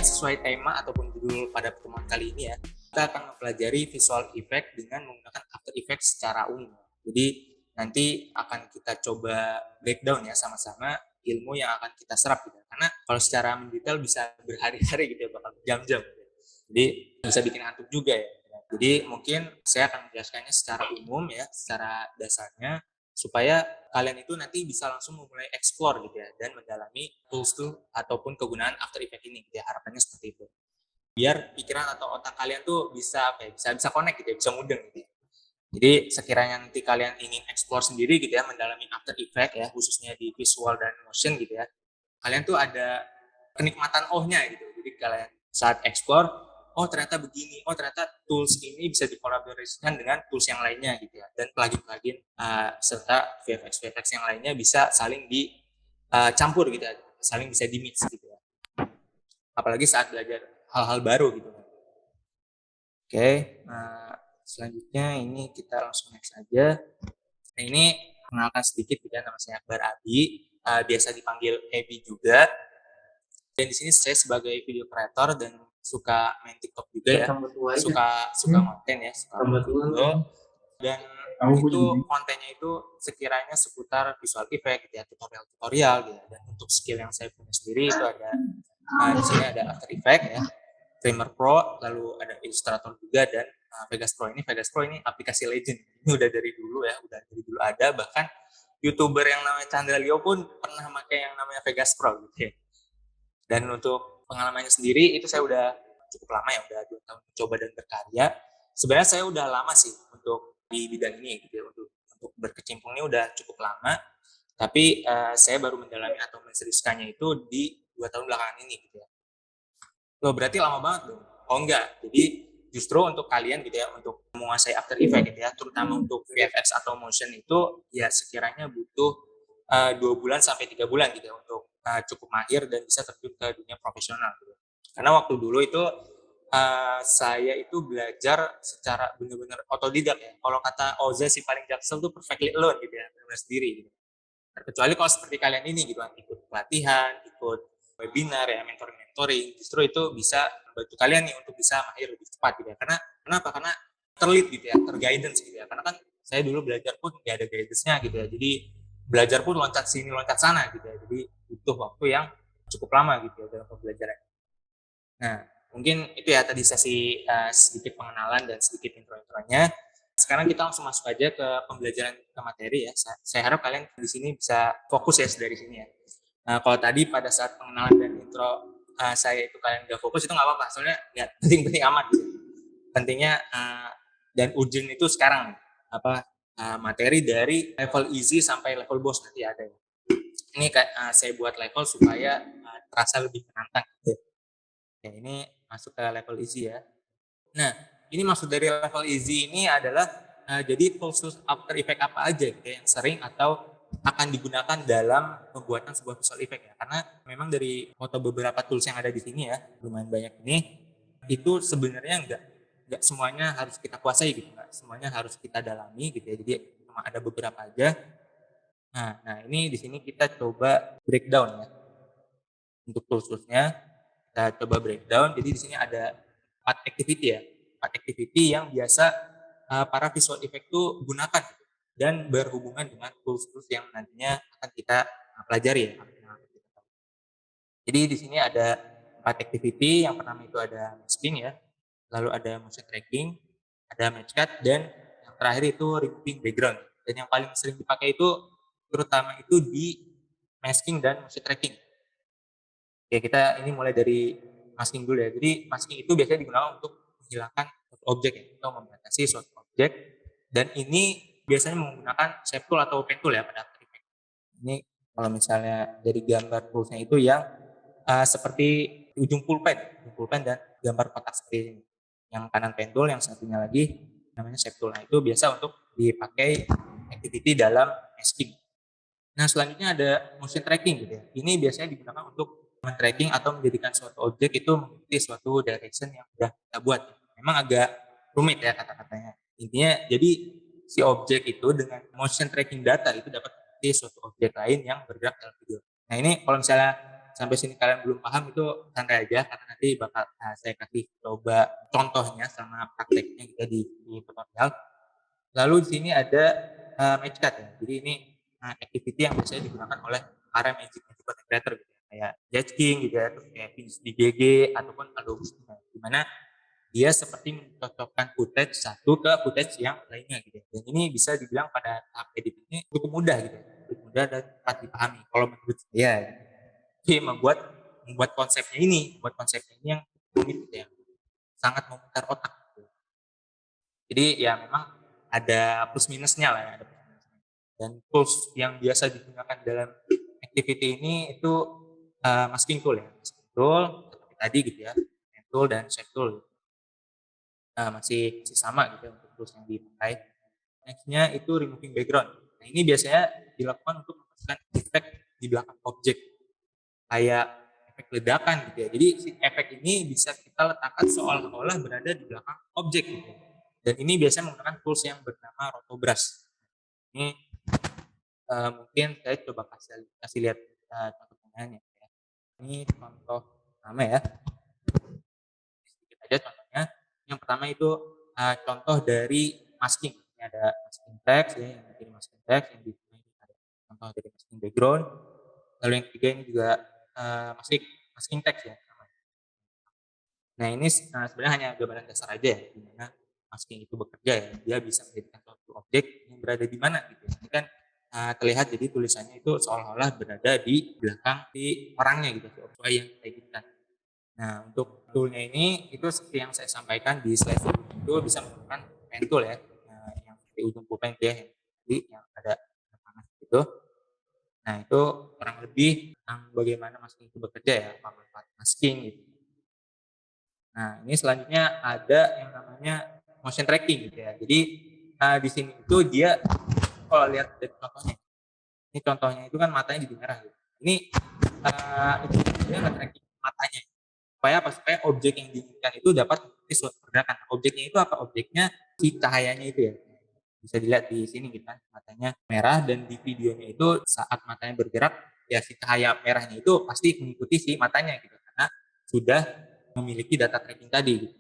sesuai tema ataupun judul pada pertemuan kali ini ya, kita akan mempelajari visual effect dengan menggunakan After Effects secara umum. Jadi nanti akan kita coba breakdown ya sama-sama ilmu yang akan kita serap gitu. Karena kalau secara mendetail bisa berhari-hari gitu ya, bakal berjam-jam. Jadi bisa bikin ngantuk juga ya. Jadi mungkin saya akan menjelaskannya secara umum ya, secara dasarnya supaya kalian itu nanti bisa langsung memulai explore gitu ya dan mendalami tools ataupun kegunaan After Effects ini gitu ya, harapannya seperti itu. Biar pikiran atau otak kalian tuh bisa bisa connect gitu ya, bisa mudeng gitu ya. Jadi sekiranya nanti kalian ingin explore sendiri gitu ya, mendalami After Effects ya, khususnya di visual dan motion gitu ya, kalian tuh ada kenikmatan ohnya gitu. Jadi kalian saat explore, oh ternyata begini, oh ternyata tools ini bisa dikolaborasikan dengan tools yang lainnya gitu ya, dan plugin-plugin serta VFX yang lainnya bisa saling dicampur gitu ya, saling bisa di-mix gitu ya. Apalagi saat belajar hal-hal baru gitu. Oke, selanjutnya ini kita langsung next aja. Nah ini kenalkan sedikit gitu ya, nama saya Akbar Abi, biasa dipanggil Ebi juga. Dan di sini saya sebagai video creator dan suka main TikTok juga ya, suka konten ya, suka video, dan itu kontennya itu sekiranya seputar visual effect gitu ya, tutorial gitu ya. Dan untuk skill yang saya punya sendiri itu ada di sini ada After Effects ya, Premiere Pro, lalu ada Illustrator juga, dan Vegas Pro ini aplikasi legend. Ini udah dari dulu ya, udah dari dulu ada, bahkan YouTuber yang namanya Chandra Leo pun pernah pakai yang namanya Vegas Pro gitu ya. Dan untuk pengalamannya sendiri itu saya udah cukup lama ya, udah 2 tahun mencoba dan berkarya. Sebenarnya saya udah lama sih untuk di bidang ini gitu ya, untuk berkecimpung ini udah cukup lama. Tapi saya baru mendalami atau menseriuskannya itu di 2 tahun belakangan ini gitu ya. Loh berarti lama banget dong? Oh enggak, jadi justru untuk kalian gitu ya, untuk menguasai After Effects gitu ya, terutama untuk VFX atau motion itu ya sekiranya butuh 2 bulan sampai 3 bulan gitu ya, untuk cukup mahir dan bisa terjun ke dunia profesional gitu. Karena waktu dulu itu saya itu belajar secara benar-benar otodidak ya. Kalau kata Oza si paling jaksel tuh perfectly alone gitu ya, benar-benar sendiri gitu. Kecuali kalau seperti kalian ini gitu kan, ikut pelatihan, ikut webinar ya, mentoring, justru itu bisa membantu kalian nih untuk bisa mahir lebih cepat gitu ya. Karena kenapa? Karena terlead gitu ya, terguidance gitu ya. Karena kan saya dulu belajar pun nggak ada guidance-nya gitu ya. Jadi belajar pun loncat sini loncat sana gitu ya. Jadi butuh waktu yang cukup lama gitu ya dalam pembelajaran. Nah, mungkin itu ya tadi sesi sedikit pengenalan dan sedikit intro-intronya. Sekarang kita langsung masuk aja ke pembelajaran ke materi ya. Saya harap kalian di sini bisa fokus ya dari sini ya. Nah, kalau tadi pada saat pengenalan dan intro saya itu kalian nggak fokus itu nggak apa-apa, soalnya nggak penting-penting amat. Gitu. Pentingnya dan urgent itu sekarang apa materi dari level easy sampai level boss nanti ada. Ini saya buat level supaya terasa lebih menantang. Gitu. Ya, ini masuk ke level easy ya. Nah, ini maksud dari level easy ini adalah jadi tools After Effects apa aja gitu yang sering atau akan digunakan dalam pembuatan sebuah visual effect ya. Karena memang dari foto beberapa tools yang ada di sini ya, lumayan banyak ini, itu sebenarnya enggak semuanya harus kita kuasai gitu, enggak semuanya harus kita dalami gitu ya. Jadi cuma ada beberapa aja. Nah ini di sini kita coba breakdown ya. Untuk toolsnya kita coba breakdown. Jadi di sini ada 4 activity ya. 4 activity yang biasa para visual effect itu gunakan dan berhubungan dengan tools-tools yang nantinya akan kita pelajari ya. Jadi di sini ada 4 activity. Yang pertama itu ada masking ya, lalu ada motion tracking, ada match cut, dan yang terakhir itu removing background. Dan yang paling sering dipakai itu terutama itu di masking dan motion tracking. Oke, kita ini mulai dari masking dulu ya. Jadi masking itu biasanya digunakan untuk menghilangkan suatu objek ya, atau membatasi suatu objek. Dan ini biasanya menggunakan shape tool atau pen tool ya pada After Effects. Ini kalau misalnya dari gambar toolsnya itu yang seperti ujung pulpen dan gambar kotak seperti ini. Yang kanan pen tool, yang satunya lagi namanya shape tool. Nah, itu biasa untuk dipakai activity dalam masking. Nah, selanjutnya ada motion tracking gitu ya. Ini biasanya digunakan untuk men-tracking atau menjadikan suatu objek itu mengikuti suatu direction yang sudah kita buat. Memang agak rumit ya kata-katanya. Intinya jadi si objek itu dengan motion tracking data itu dapat mengikuti suatu objek lain yang bergerak dalam video. Nah ini kalau misalnya sampai sini kalian belum paham itu santai aja, karena nanti bakal saya kasih coba contohnya sama prakteknya gitu ya di tutorial. Lalu di sini ada match cut ya. Jadi ini activity yang biasanya digunakan oleh para magic content creator gitu ya. Kayak Judge King gitu ya, terus kayak Vince di GG ataupun Adobe di mana dia seperti mencocokkan footage satu ke footage yang lainnya gitu ya. Dan ini bisa dibilang pada tahap editingnya cukup mudah gitu ya. Cukup mudah dan cepat dipahami kalau menurut saya gitu. Jadi membuat konsepnya ini yang rumit gitu ya. Sangat memutar otak gitu. Jadi ya memang ada plus minusnya lah ya. Ada plus minusnya. Dan tools yang biasa digunakan dalam activity ini itu masking tool ya. Masking tool seperti tadi gitu ya. Pen tool dan shape tool. Masih sama gitu ya untuk tools yang dipakai. Nextnya itu removing background. Nah ini biasanya dilakukan untuk memasukkan efek di belakang objek kayak efek ledakan gitu ya. Jadi si efek ini bisa kita letakkan seolah-olah berada di belakang objek gitu ya. Dan ini biasanya menggunakan tools yang bernama Rotobrush. Ini mungkin saya coba kasih lihat contoh penggunaannya ya. Ini contoh pertama ya. Sedikit aja contohnya. Yang pertama itu contoh dari masking. Ini ada masking text ya, yang bikin masking text, yang bikin ada contoh dari masking background. Lalu yang ketiga ini juga masking text ya. Nah ini sebenarnya hanya gambaran dasar aja ya, di mana masking itu bekerja ya. Dia bisa menjadikan suatu objek yang berada di mana gitu. Ini kan terlihat jadi tulisannya itu seolah-olah berada di belakang si orangnya gitu, si objek yang kita editkan. Nah untuk toolnya ini itu seperti yang saya sampaikan di slide sebelumnya itu bisa menggunakan pen tool ya, yang di ujung pulpen ya, yang ada panas gitu. Nah itu kurang lebih tentang bagaimana masking itu bekerja ya, manfaat masking gitu. Nah, ini selanjutnya ada yang namanya motion tracking gitu ya. Jadi di sini itu dia kalau lihat dari contohnya, ini contohnya itu kan matanya jadi merah gitu. Ini itu dia nge-tracking matanya. Supaya apa? Supaya objek yang diinginkan itu dapat mengikuti suatu pergerakan. Objeknya itu apa? Objeknya si cahayanya itu ya. Bisa dilihat di sini gitu kan, matanya merah dan di videonya itu saat matanya bergerak ya si cahaya merahnya itu pasti mengikuti si matanya gitu karena sudah memiliki data tracking tadi gitu.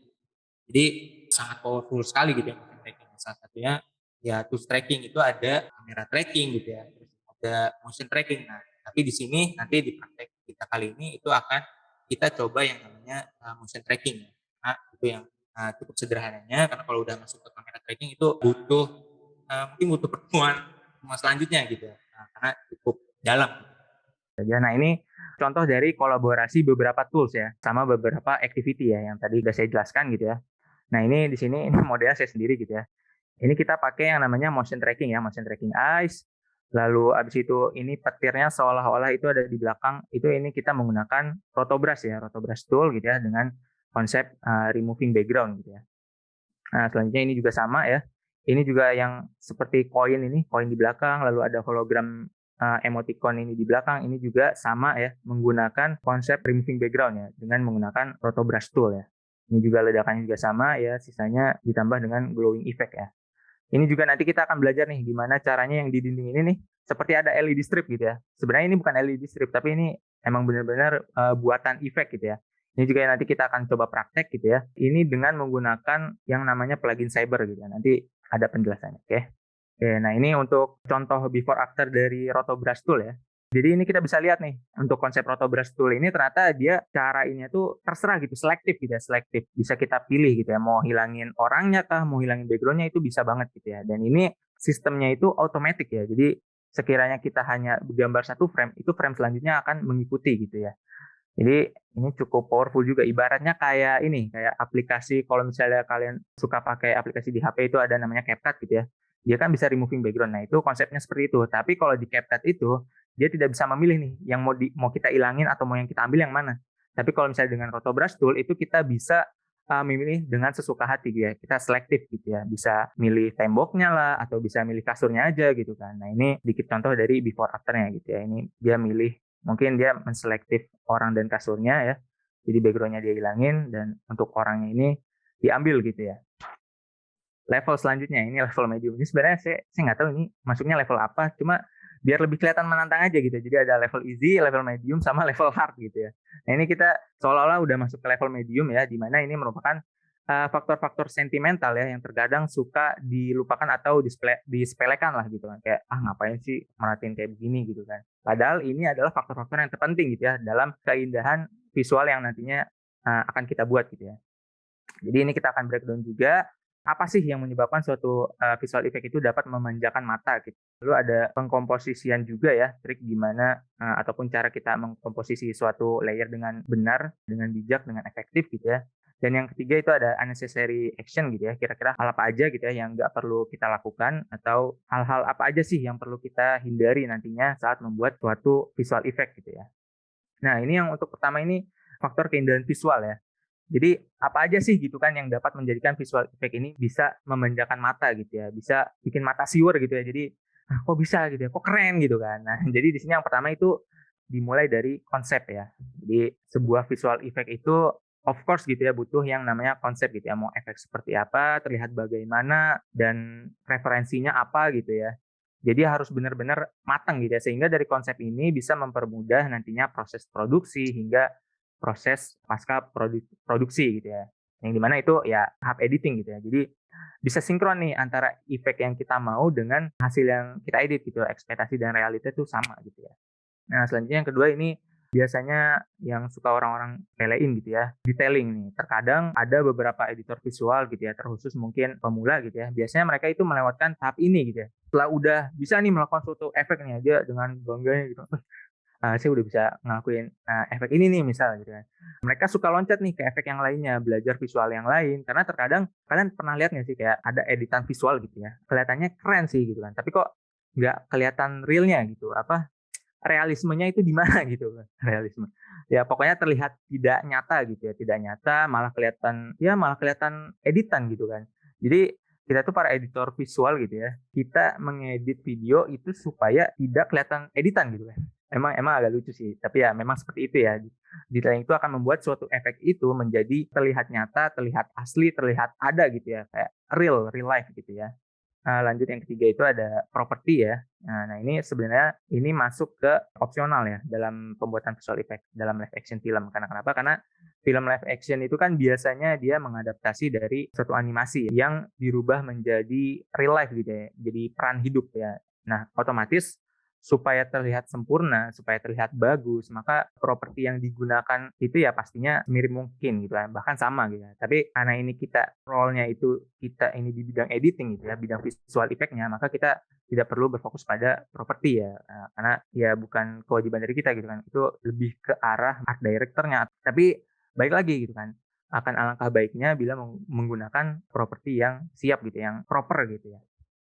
Jadi sangat powerful sekali gitu ya motion tracking. Salah satunya ya tools tracking itu ada kamera tracking gitu ya, terus ada motion tracking. Nah, tapi di sini nanti di praktek kita kali ini itu akan kita coba yang namanya motion tracking. Nah, itu yang cukup sederhananya karena kalau udah masuk ke kamera tracking itu mungkin butuh pertemuan selanjutnya gitu ya. Nah, karena cukup dalam. Nah ini contoh dari kolaborasi beberapa tools ya, sama beberapa activity ya yang tadi udah saya jelaskan gitu ya. Nah ini di sini ini modelnya saya sendiri gitu ya. Ini kita pakai yang namanya motion tracking ya, motion tracking eyes. Lalu abis itu ini petirnya seolah-olah itu ada di belakang. Itu ini kita menggunakan Rotobrush ya, Rotobrush tool gitu ya dengan konsep removing background gitu ya. Nah selanjutnya ini juga sama ya. Ini juga yang seperti koin ini, koin di belakang, lalu ada hologram emoticon ini di belakang. Ini juga sama ya, menggunakan konsep removing background ya, dengan menggunakan Rotobrush tool ya. Ini juga ledakannya juga sama ya, sisanya ditambah dengan glowing effect ya. Ini juga nanti kita akan belajar nih gimana caranya yang di dinding ini nih seperti ada LED strip gitu ya. Sebenarnya ini bukan LED strip tapi ini emang benar-benar buatan efek gitu ya. Ini juga nanti kita akan coba praktek gitu ya. Ini dengan menggunakan yang namanya plugin Cyber gitu ya. Nanti ada penjelasannya, oke. Oke, nah ini untuk contoh before after dari Rotobrush tool ya. Jadi ini kita bisa lihat nih untuk konsep Rotobrush tool ini ternyata dia cara ini tuh terserah gitu, selektif gitu ya, selektif. Bisa kita pilih gitu ya, mau hilangin orangnya kah, mau hilangin backgroundnya itu bisa banget gitu ya. Dan ini sistemnya itu otomatis ya. Jadi sekiranya kita hanya gambar satu frame, itu frame selanjutnya akan mengikuti gitu ya. Jadi ini cukup powerful juga. Ibaratnya kayak ini, kayak aplikasi kalau misalnya kalian suka pakai aplikasi di HP itu ada namanya CapCut gitu ya. Dia kan bisa removing background. Nah, itu konsepnya seperti itu. Tapi kalau di CapCut itu dia tidak bisa memilih nih yang mau kita ilangin atau mau yang kita ambil yang mana. Tapi kalau misalnya dengan Rotobrush tool itu kita bisa memilih dengan sesuka hati gitu ya. Kita selektif gitu ya. Bisa milih temboknya lah atau bisa milih kasurnya aja gitu kan. Nah, ini sedikit contoh dari before afternya gitu ya. Ini dia milih mungkin dia menselektif orang dan kasurnya ya. Jadi backgroundnya dia hilangin dan untuk orangnya ini diambil gitu ya. Level selanjutnya ini level medium. Ini sebenarnya saya nggak tahu ini masuknya level apa. Cuma biar lebih kelihatan menantang aja gitu. Jadi ada level easy, level medium, sama level hard gitu ya. Nah ini kita seolah-olah udah masuk ke level medium ya, di mana ini merupakan faktor-faktor sentimental ya yang terkadang suka dilupakan atau disepelekan lah gitu kan. Kayak ngapain sih merhatiin kayak begini gitu kan. Padahal ini adalah faktor-faktor yang terpenting gitu ya dalam keindahan visual yang nantinya akan kita buat gitu ya. Jadi ini kita akan breakdown juga apa sih yang menyebabkan suatu visual effect itu dapat memanjakan mata gitu. Lalu ada pengkomposisian juga ya, trik gimana ataupun cara kita mengkomposisi suatu layer dengan benar, dengan bijak, dengan efektif gitu ya. Dan yang ketiga itu ada unnecessary action gitu ya. Kira-kira hal apa aja gitu ya yang nggak perlu kita lakukan atau hal-hal apa aja sih yang perlu kita hindari nantinya saat membuat suatu visual effect gitu ya. Nah, ini yang untuk pertama ini faktor keindahan visual ya. Jadi apa aja sih gitu kan yang dapat menjadikan visual effect ini bisa memanjakan mata gitu ya, bisa bikin mata siwer gitu ya. Jadi kok bisa gitu ya, kok keren gitu kan. Nah, jadi di sini yang pertama itu dimulai dari konsep ya. Jadi sebuah visual effect itu of course gitu ya butuh yang namanya konsep gitu ya. Mau efek seperti apa, terlihat bagaimana dan referensinya apa gitu ya. Jadi harus benar-benar matang gitu ya sehingga dari konsep ini bisa mempermudah nantinya proses produksi hingga proses pasca produksi gitu ya. Yang dimana itu ya tahap editing gitu ya. Jadi bisa sinkron nih antara efek yang kita mau dengan hasil yang kita edit gitu. Ekspektasi dan realita itu sama gitu ya. Nah, selanjutnya yang kedua ini biasanya yang suka orang-orang pelein gitu ya, detailing nih. Terkadang ada beberapa editor visual gitu ya, terkhusus mungkin pemula gitu ya. Biasanya mereka itu melewatkan tahap ini gitu ya. Setelah udah bisa nih melakukan suatu efek nih aja dengan bangganya gitu. Saya udah bisa ngelakuin efek ini nih misal gitu kan. Mereka suka loncat nih ke efek yang lainnya, belajar visual yang lain. Karena terkadang kalian pernah lihat nggak sih kayak ada editan visual gitu ya, kelihatannya keren sih gitu kan. Tapi kok nggak kelihatan realnya gitu, apa realismenya itu di mana gitu kan, realisme. Ya pokoknya terlihat tidak nyata gitu ya, tidak nyata, malah kelihatan editan gitu kan. Jadi kita tuh para editor visual gitu ya, kita mengedit video itu supaya tidak kelihatan editan gitu kan. Emang emang agak lucu sih, tapi ya memang seperti itu ya. Detailing itu akan membuat suatu efek itu menjadi terlihat nyata, terlihat asli, terlihat ada gitu ya, kayak real life gitu ya. Lanjut yang ketiga itu ada properti ya. Nah ini sebenarnya ini masuk ke opsional ya dalam pembuatan visual effect dalam live action film. Karena kenapa? Karena film live action itu kan biasanya dia mengadaptasi dari suatu animasi yang dirubah menjadi real life gitu ya, jadi peran hidup ya. Nah, otomatis supaya terlihat sempurna, supaya terlihat bagus, maka properti yang digunakan itu ya pastinya mirip mungkin gitu kan, bahkan sama gitu ya. Tapi karena ini role-nya itu kita ini di bidang editing gitu ya, bidang visual effect-nya, maka kita tidak perlu berfokus pada properti ya. Karena ya bukan kewajiban dari kita gitu kan. Itu lebih ke arah art director-nya. Tapi baik lagi gitu kan. Akan alangkah baiknya bila menggunakan properti yang siap gitu, yang proper gitu ya.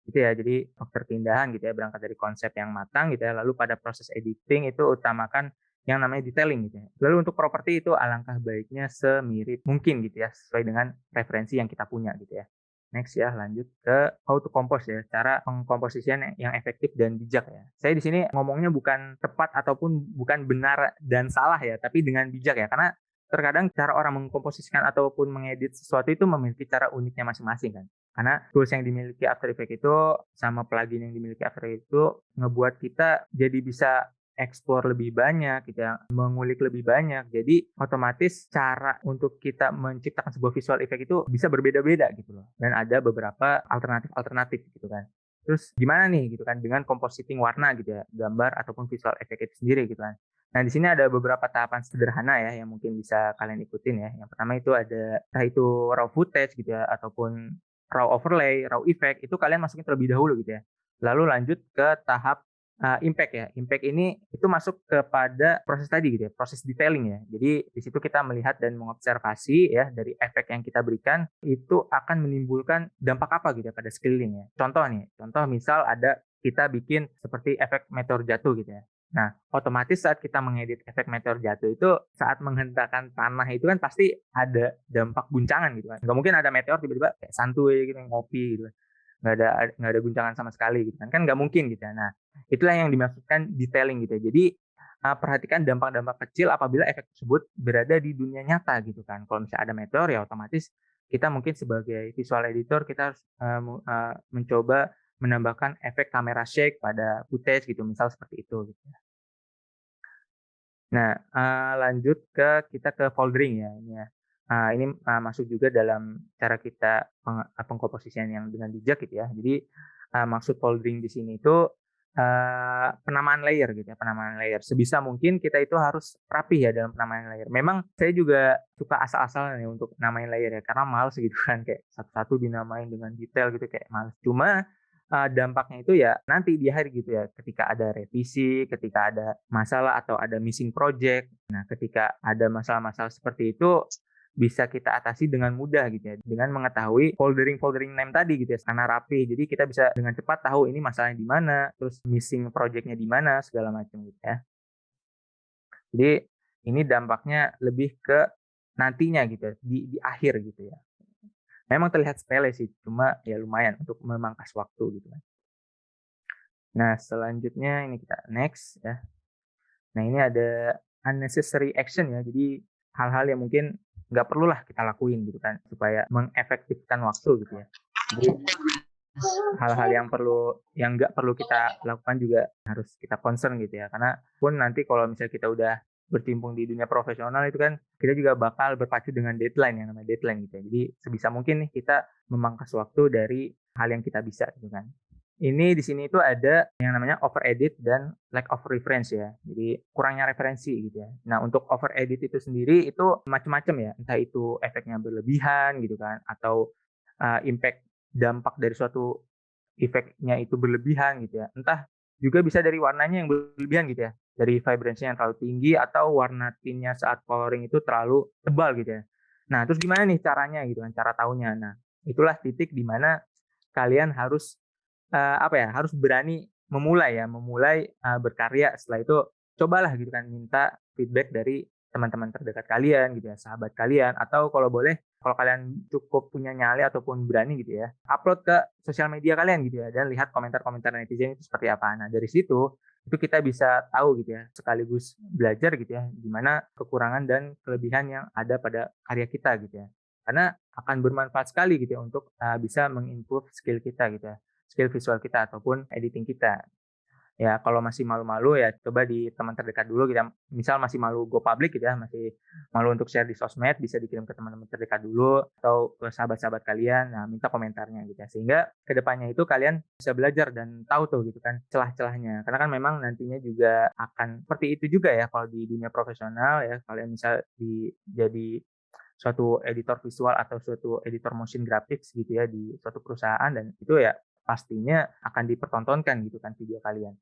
Gitu ya, jadi faktor keindahan gitu ya, berangkat dari konsep yang matang gitu ya, lalu pada proses editing itu utamakan yang namanya detailing gitu ya. Lalu untuk properti itu alangkah baiknya semirip mungkin gitu ya, sesuai dengan referensi yang kita punya gitu ya. Next ya, lanjut ke how to compose ya, cara pengkomposisian yang efektif dan bijak ya. Saya di sini ngomongnya bukan tepat ataupun bukan benar dan salah ya, tapi dengan bijak ya, karena terkadang cara orang mengkomposisikan ataupun mengedit sesuatu itu memiliki cara uniknya masing-masing kan. Karena tools yang dimiliki After Effects itu sama plugin yang dimiliki After Effects itu ngebuat kita jadi bisa explore lebih banyak, kita mengulik lebih banyak. Jadi otomatis cara untuk kita menciptakan sebuah visual effect itu bisa berbeda-beda gitu loh. Dan ada beberapa alternatif-alternatif gitu kan. Terus gimana nih gitu kan dengan compositing warna gitu ya, gambar ataupun visual effect itu sendiri gitu kan. Nah, di sini ada beberapa tahapan sederhana ya yang mungkin bisa kalian ikutin ya. Yang pertama itu ada entah itu raw footage gitu ya ataupun raw overlay, raw effect itu kalian masukin terlebih dahulu gitu ya. Lalu lanjut ke tahap impact ya. Impact ini itu masuk kepada proses tadi gitu ya, proses detailing ya. Jadi di situ kita melihat dan mengobservasi ya dari efek yang kita berikan itu akan menimbulkan dampak apa gitu ya pada sekeliling ya. Contoh nih, contoh misal ada kita bikin seperti efek meteor jatuh gitu ya. Nah, otomatis saat kita mengedit efek meteor jatuh itu saat menghentakkan tanah itu kan pasti ada dampak guncangan gitu kan. Nggak mungkin ada meteor tiba-tiba kayak santuy gitu ngopi gitu kan. Nggak ada guncangan sama sekali gitu kan. Kan nggak mungkin gitu ya. Nah, itulah yang dimaksudkan detailing gitu ya. Jadi perhatikan dampak-dampak kecil apabila efek tersebut berada di dunia nyata gitu kan. Kalau misalnya ada meteor ya otomatis kita mungkin sebagai visual editor kita harus mencoba menambahkan efek kamera shake pada footage gitu, misal seperti itu gitu ya. Nah, lanjut kita ke foldering ya ini ya. Ini, masuk juga dalam cara kita pengkomposisian yang dengan bijak gitu ya. Jadi, maksud foldering di sini itu, penamaan layer gitu ya, penamaan layer. Sebisa mungkin kita itu harus rapih ya dalam penamaan layer. Memang saya juga suka asal-asalan ya untuk namain layer ya, karena males gitu kan, kayak satu-satu dinamain dengan detail gitu, kayak males. Cuma dampaknya itu ya nanti di akhir gitu ya, ketika ada revisi, ketika ada masalah atau ada missing project. Nah, ketika ada masalah-masalah seperti itu, bisa kita atasi dengan mudah gitu ya, dengan mengetahui foldering-foldering name tadi gitu ya, karena rapi. Jadi kita bisa dengan cepat tahu ini masalahnya di mana, terus missing project-nya di mana, segala macam gitu ya. Jadi ini dampaknya lebih ke nantinya gitu ya, di akhir gitu ya. Memang terlihat sepele sih, cuma ya lumayan untuk memangkas waktu gitu kan. Nah, selanjutnya ini kita next ya. Nah, ini ada unnecessary action ya. Jadi hal-hal yang mungkin nggak perlulah kita lakuin gitu kan, supaya mengefektifkan waktu gitu ya. Jadi hal-hal yang nggak perlu kita lakukan juga harus kita concern gitu ya. Karena pun nanti kalau misalnya kita udah bercimpung di dunia profesional itu kan kita juga bakal berpacu dengan deadline yang namanya deadline gitu ya. Jadi sebisa mungkin nih kita memangkas waktu dari hal yang kita bisa gitu kan. Ini di sini itu ada yang namanya over edit dan lack of reference ya. Jadi kurangnya referensi gitu ya. Nah, untuk over edit itu sendiri itu macam-macam ya. Entah itu efeknya berlebihan gitu kan atau impact dampak dari suatu efeknya itu berlebihan gitu ya. Entah juga bisa dari warnanya yang berlebihan gitu ya. Dari vibrancy yang terlalu tinggi atau warna tinnya saat coloring itu terlalu tebal gitu ya. Nah, terus gimana nih caranya gitu kan, cara taunya. Nah, itulah titik di mana kalian harus apa ya, harus berani memulai ya, berkarya. Setelah itu cobalah gitu kan minta feedback dari teman-teman terdekat kalian gitu ya, sahabat kalian, atau kalau boleh, kalau kalian cukup punya nyali ataupun berani gitu ya, upload ke sosial media kalian gitu ya, dan lihat komentar-komentar netizen itu seperti apa. Nah, dari situ, itu kita bisa tahu gitu ya, sekaligus belajar gitu ya, gimana kekurangan dan kelebihan yang ada pada karya kita gitu ya. Karena akan bermanfaat sekali gitu ya untuk, bisa skill kita gitu ya, skill visual kita ataupun editing kita. Ya kalau masih malu-malu ya coba di teman terdekat dulu kita misal masih malu go public gitu ya, masih malu untuk share di sosmed, bisa dikirim ke teman-teman terdekat dulu atau ke sahabat-sahabat kalian, nah minta komentarnya gitu ya. Sehingga kedepannya itu kalian bisa belajar dan tahu tuh gitu kan celah-celahnya. Karena kan memang nantinya juga akan seperti itu juga ya kalau di dunia profesional ya, kalian misal jadi suatu editor visual atau suatu editor motion graphics gitu ya di suatu perusahaan dan itu ya pastinya akan dipertontonkan gitu kan video kalian.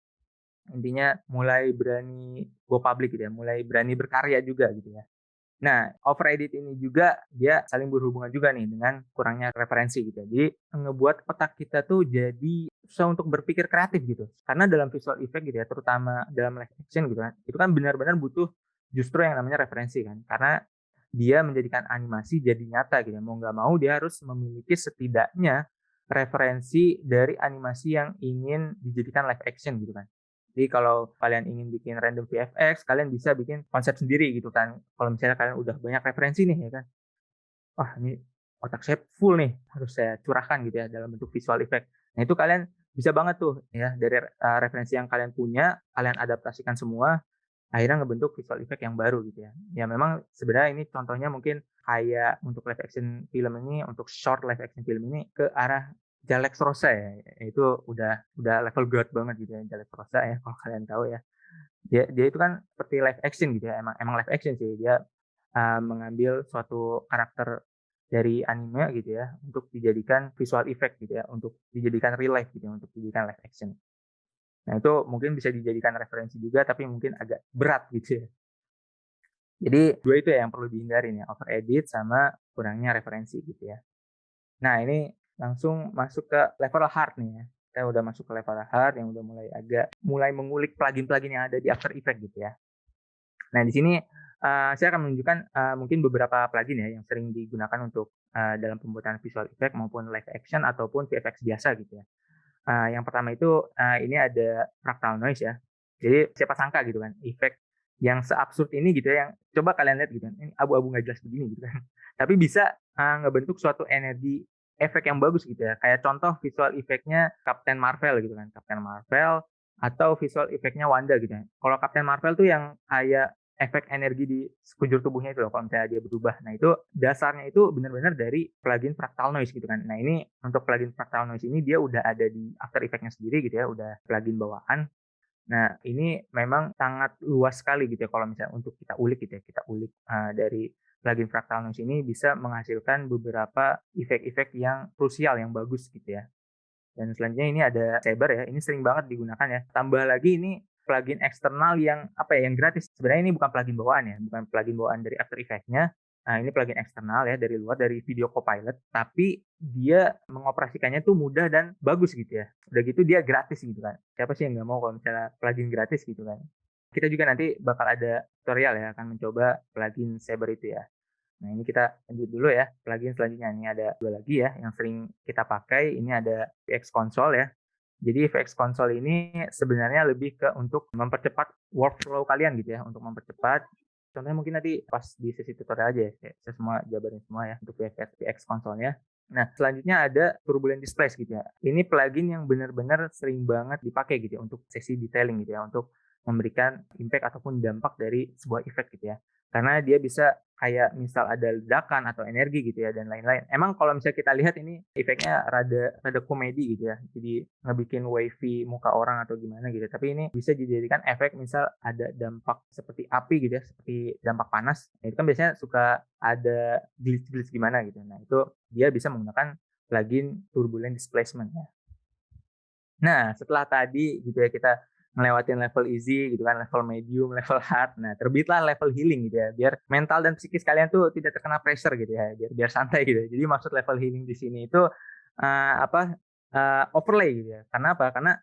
Intinya mulai berani go public gitu ya, mulai berani berkarya juga gitu ya. Nah, over edit ini juga dia saling berhubungan juga nih dengan kurangnya referensi gitu ya. Jadi ngebuat otak kita tuh jadi susah untuk berpikir kreatif gitu. Karena dalam visual effect gitu ya, terutama dalam live action gitu kan, itu kan benar-benar butuh justru yang namanya referensi kan. Karena dia menjadikan animasi jadi nyata gitu ya. Mau nggak mau dia harus memiliki setidaknya referensi dari animasi yang ingin dijadikan live action gitu kan. Jadi kalau kalian ingin bikin random VFX, kalian bisa bikin konsep sendiri gitu kan. Kalau misalnya kalian udah banyak referensi nih ya kan. Wah, ini otak saya full nih, harus saya curahkan gitu ya dalam bentuk visual effect. Nah, itu kalian bisa banget tuh ya dari referensi yang kalian punya, kalian adaptasikan semua, akhirnya ngebentuk visual effect yang baru gitu ya. Ya memang sebenarnya ini contohnya mungkin kayak untuk live action film ini, untuk short live action film ini ke arah Jalex Rosa ya. Itu udah level god banget gitu ya Jalex Rosa ya kalau kalian tahu ya. Dia dia itu kan seperti live action gitu ya, emang emang live action sih. Dia, mengambil suatu karakter dari anime gitu ya, untuk dijadikan visual effect gitu ya, untuk dijadikan real life gitu ya, untuk dijadikan live action. Nah, itu mungkin bisa dijadikan referensi juga, tapi mungkin agak berat gitu ya. Jadi 2 itu ya yang perlu dihindarin ya, over edit sama kurangnya referensi gitu ya. Nah, ini langsung masuk ke level hard nih ya. Kita udah masuk ke level hard yang udah mulai mengulik plugin-plugin yang ada di After Effects gitu ya. Nah, di sini, saya akan menunjukkan, mungkin beberapa plugin ya yang sering digunakan untuk, dalam pembuatan visual effect maupun live action ataupun VFX biasa gitu ya. Yang pertama itu, ini ada fractal noise ya. Jadi siapa sangka gitu kan, efek yang seabsurd ini gitu ya, yang coba kalian lihat gitu kan, ini abu-abu nggak jelas begini gitu kan. Tapi bisa, ngebentuk suatu energi efek yang bagus gitu ya. Kayak contoh visual effect-nya Captain Marvel gitu kan, Captain Marvel atau visual effect-nya Wanda gitu ya. Kalau Captain Marvel tuh yang kayak efek energi di sekujur tubuhnya itu loh kalau misalnya dia berubah. Nah itu dasarnya itu benar-benar dari plugin Fractal Noise gitu kan. Nah ini untuk plugin Fractal Noise ini dia udah ada di After Effects-nya sendiri gitu ya, udah plugin bawaan. Nah ini memang sangat luas sekali gitu ya kalau misalnya untuk kita ulik gitu ya, kita ulik dari plugin Fractal Noise ini bisa menghasilkan beberapa efek-efek yang krusial, yang bagus gitu ya. Dan selanjutnya ini ada Saber ya, ini sering banget digunakan ya. Tambah lagi ini plugin eksternal yang apa ya, yang gratis. Sebenarnya ini bukan plugin bawaan ya, bukan plugin bawaan dari After Effects-nya. Nah, ini plugin eksternal ya dari luar dari Video Copilot, tapi dia mengoperasikannya tuh mudah dan bagus gitu ya. Udah gitu dia gratis gitu kan. Siapa sih yang nggak mau kalau misalnya plugin gratis gitu kan. Kita juga nanti bakal ada tutorial ya akan mencoba plugin Saber itu ya. Nah, ini kita lanjut dulu ya, plugin selanjutnya. Ini ada 2 lagi ya, yang sering kita pakai, ini ada VX Console ya. Jadi VX Console ini sebenarnya lebih ke untuk mempercepat workflow kalian gitu ya, untuk mempercepat. Contohnya mungkin nanti pas di sesi tutorial aja ya, saya semua jabarin semua ya untuk VX Console-nya. Nah, selanjutnya ada Turbulent Displace gitu ya. Ini plugin yang benar-benar sering banget dipakai gitu ya, untuk sesi detailing gitu ya, untuk memberikan impact ataupun dampak dari sebuah efek gitu ya. Karena dia bisa kayak misal ada ledakan atau energi gitu ya dan lain-lain. Emang kalau misalnya kita lihat ini efeknya rada rada komedi gitu ya. Jadi ngebikin wavy muka orang atau gimana gitu. Tapi ini bisa dijadikan efek misal ada dampak seperti api gitu ya, seperti dampak panas. Nah, itu kan biasanya suka ada glitch-glitch gimana gitu. Nah, itu dia bisa menggunakan plugin turbulent displacement ya. Nah, setelah tadi gitu ya kita ngelewatin level easy gitu kan, level medium, level hard. Nah, terbitlah level healing gitu ya, biar mental dan psikis kalian tuh tidak terkena pressure gitu ya, biar biar santai gitu ya. Jadi maksud level healing di sini itu overlay gitu ya. Karena apa? Karena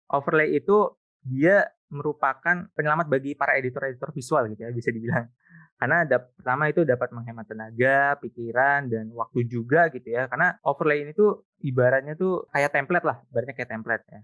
overlay itu dia merupakan penyelamat bagi para editor-editor visual gitu ya, bisa dibilang. Karena pertama itu dapat menghemat tenaga, pikiran, dan waktu juga gitu ya. Karena overlay ini tuh ibaratnya tuh kayak template lah, ibaratnya kayak template ya.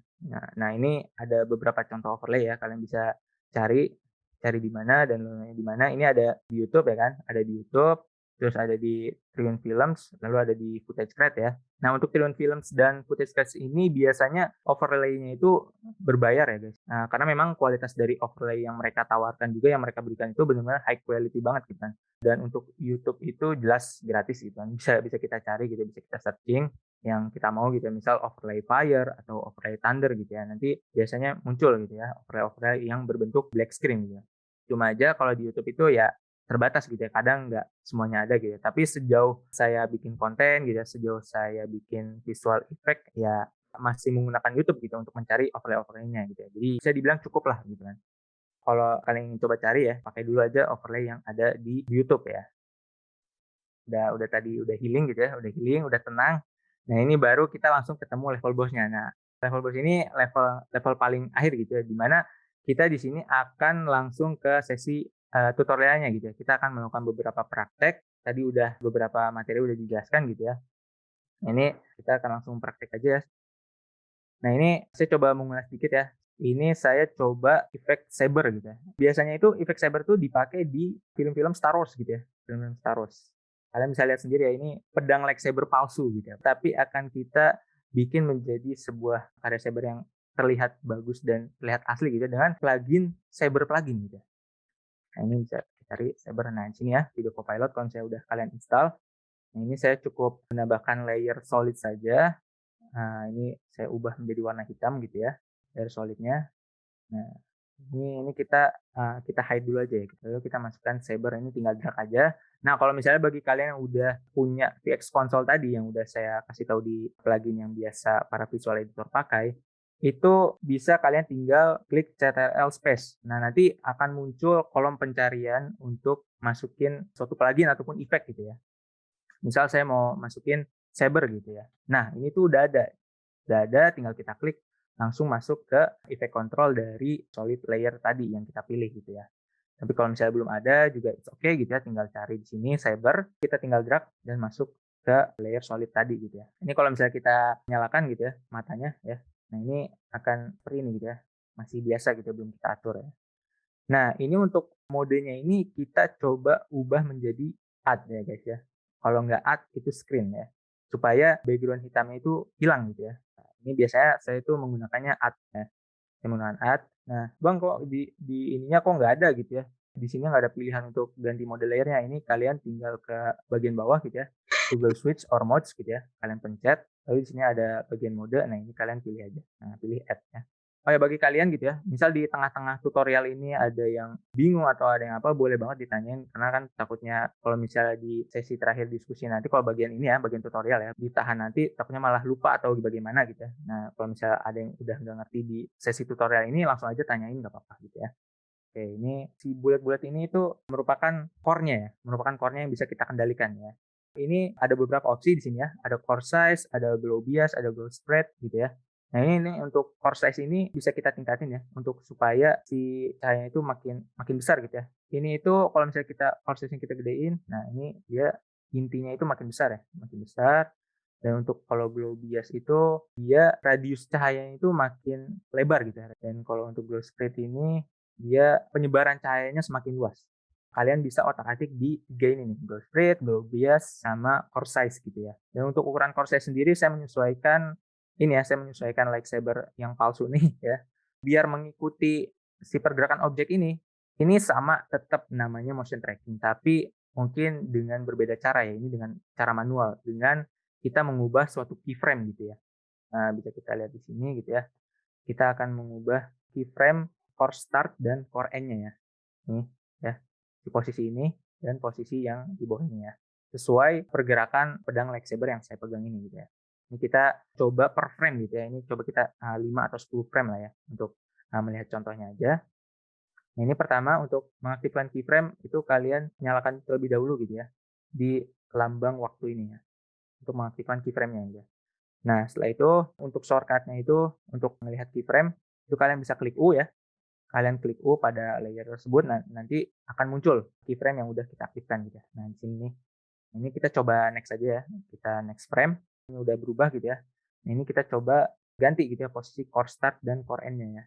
Nah ini ada beberapa contoh overlay ya, kalian bisa cari cari di mana dan download di mana. Ini ada di YouTube ya kan, ada di YouTube, terus ada di Triun Films, lalu ada di Footage ya. Nah, untuk Triun Films dan Footage ini biasanya overlay-nya itu berbayar ya, guys. Nah, karena memang kualitas dari overlay yang mereka tawarkan juga, yang mereka berikan itu benar-benar high quality banget gitu kan. Dan untuk YouTube itu jelas gratis gitu kan. Bisa bisa kita cari gitu, bisa kita searching yang kita mau gitu ya. Misal overlay fire atau overlay thunder gitu ya. Nanti biasanya muncul gitu ya, overlay-overlay yang berbentuk black screen gitu ya. Cuma aja kalau di YouTube itu ya terbatas gitu ya, kadang nggak semuanya ada gitu ya. Tapi sejauh saya bikin konten gitu ya, sejauh saya bikin visual effect ya masih menggunakan YouTube gitu untuk mencari overlay-overlaynya gitu ya. Jadi bisa dibilang cukup lah gitu kan. Kalau kalian ingin coba cari ya, pakai dulu aja overlay yang ada di YouTube ya. Udah tadi udah healing gitu ya, udah healing, udah tenang. Nah, ini baru kita langsung ketemu level bosnya. Nah, level bos ini level level paling akhir gitu ya, di mana kita di sini akan langsung ke sesi tutorialnya gitu ya. Kita akan melakukan beberapa praktek. Tadi udah beberapa materi udah dijelaskan gitu ya. Nah, ini kita akan langsung praktek aja. Nah, ini saya coba mengulas sedikit ya. Ini saya coba efek saber gitu ya. Biasanya itu efek saber tuh dipakai di film-film Star Wars gitu ya, film-film Star Wars. Kalian bisa lihat sendiri ya, ini pedang lightsaber palsu gitu ya. Tapi akan kita bikin menjadi sebuah karya saber yang terlihat bagus dan terlihat asli gitu ya, dengan plugin saber plugin gitu ya. Nah, ini bisa cari saber. Nah, di sini ya, Video Copilot kalau saya udah kalian install. Nah, ini saya cukup menambahkan layer solid saja. Nah, ini saya ubah menjadi warna hitam gitu ya, dari solidnya. Nah, ini kita hide dulu aja ya, lalu kita masukkan saber, ini tinggal drag aja. Nah, kalau misalnya bagi kalian yang udah punya VX Console tadi, yang udah saya kasih tahu di plugin yang biasa para visual editor pakai, itu bisa kalian tinggal klik CTRL space. Nah, nanti akan muncul kolom pencarian untuk masukin suatu plugin ataupun efek gitu ya. Misal saya mau masukin saber gitu ya. Nah, ini tuh udah ada, tinggal kita klik langsung masuk ke effect control dari solid layer tadi yang kita pilih gitu ya. Tapi kalau misalnya belum ada juga it's okay gitu ya, tinggal cari di sini saber, kita tinggal drag dan masuk ke layer solid tadi gitu ya. Ini kalau misalnya kita nyalakan gitu ya matanya ya. Nah, ini akan seperti ini gitu ya. Masih biasa gitu, belum kita atur ya. Nah, ini untuk modenya ini kita coba ubah menjadi add ya guys ya. Kalau nggak add itu screen ya. supaya background hitamnya itu hilang gitu ya. Nah, ini biasanya saya itu menggunakannya add ya, saya menggunakan add. Nah, Bang kok di ininya kok nggak ada gitu ya, di sini nggak ada pilihan untuk ganti mode layernya. Ini kalian tinggal ke bagian bawah gitu ya, toggle switch or modes gitu ya, kalian pencet, lalu di sini ada bagian mode, nah ini kalian pilih aja. Nah, pilih add ya. Oh ya, bagi kalian gitu ya, misal di tengah-tengah tutorial ini ada yang bingung atau ada yang apa, boleh banget ditanyain, karena kan takutnya kalau misalnya di sesi terakhir diskusi nanti, kalau bagian ini ya, bagian tutorial ya, ditahan nanti takutnya malah lupa atau bagaimana gitu ya. Nah, kalau misalnya ada yang udah nggak ngerti di sesi tutorial ini, langsung aja tanyain nggak apa-apa gitu ya. Oke, ini si bulat-bulat ini itu merupakan core-nya ya, merupakan core-nya yang bisa kita kendalikan ya. Ini ada beberapa opsi di sini ya, ada core size, ada glow bias, ada glow spread gitu ya. Nah, ini untuk core size ini bisa kita tingkatin ya, untuk supaya si cahayanya itu makin makin besar gitu ya. Ini itu kalau misalnya kita core size-nya kita gedein, nah ini dia intinya itu makin besar ya, makin besar. Dan untuk kalau glow bias itu dia radius cahayanya itu makin lebar gitu ya. Dan kalau untuk glow spread ini dia penyebaran cahayanya semakin luas. Kalian bisa otak-atik di 3 ini nih, glow spread, glow bias, sama core size gitu ya. Dan untuk ukuran core size sendiri saya menyesuaikan ini ya, saya menyesuaikan lightsaber yang palsu nih ya, biar mengikuti si pergerakan objek ini sama tetap namanya motion tracking, tapi mungkin dengan berbeda cara ya, ini dengan cara manual, dengan kita mengubah suatu keyframe gitu ya. Nah, bisa kita lihat di sini gitu ya. Kita akan mengubah keyframe core start dan core end-nya ya. Nih ya, di posisi ini dan posisi yang di bawah ini ya. Sesuai pergerakan pedang lightsaber yang saya pegang ini gitu ya. Ini kita coba per frame gitu ya. Ini coba kita 5 atau 10 frame lah ya untuk melihat contohnya aja. Nah, ini pertama untuk mengaktifkan keyframe itu kalian nyalakan terlebih dahulu gitu ya di lambang waktu ini ya untuk mengaktifkan keyframe-nya aja. Nah, setelah itu untuk shortcut-nya itu untuk melihat keyframe itu kalian bisa klik U ya. Kalian klik U pada layer tersebut, nah nanti akan muncul keyframe yang udah kita aktifkan gitu ya. Nah, di sini nih. Ini kita coba next aja ya. Kita next frame. Ini udah berubah gitu ya. Nah, ini kita coba ganti gitu ya posisi core start dan core end-nya ya.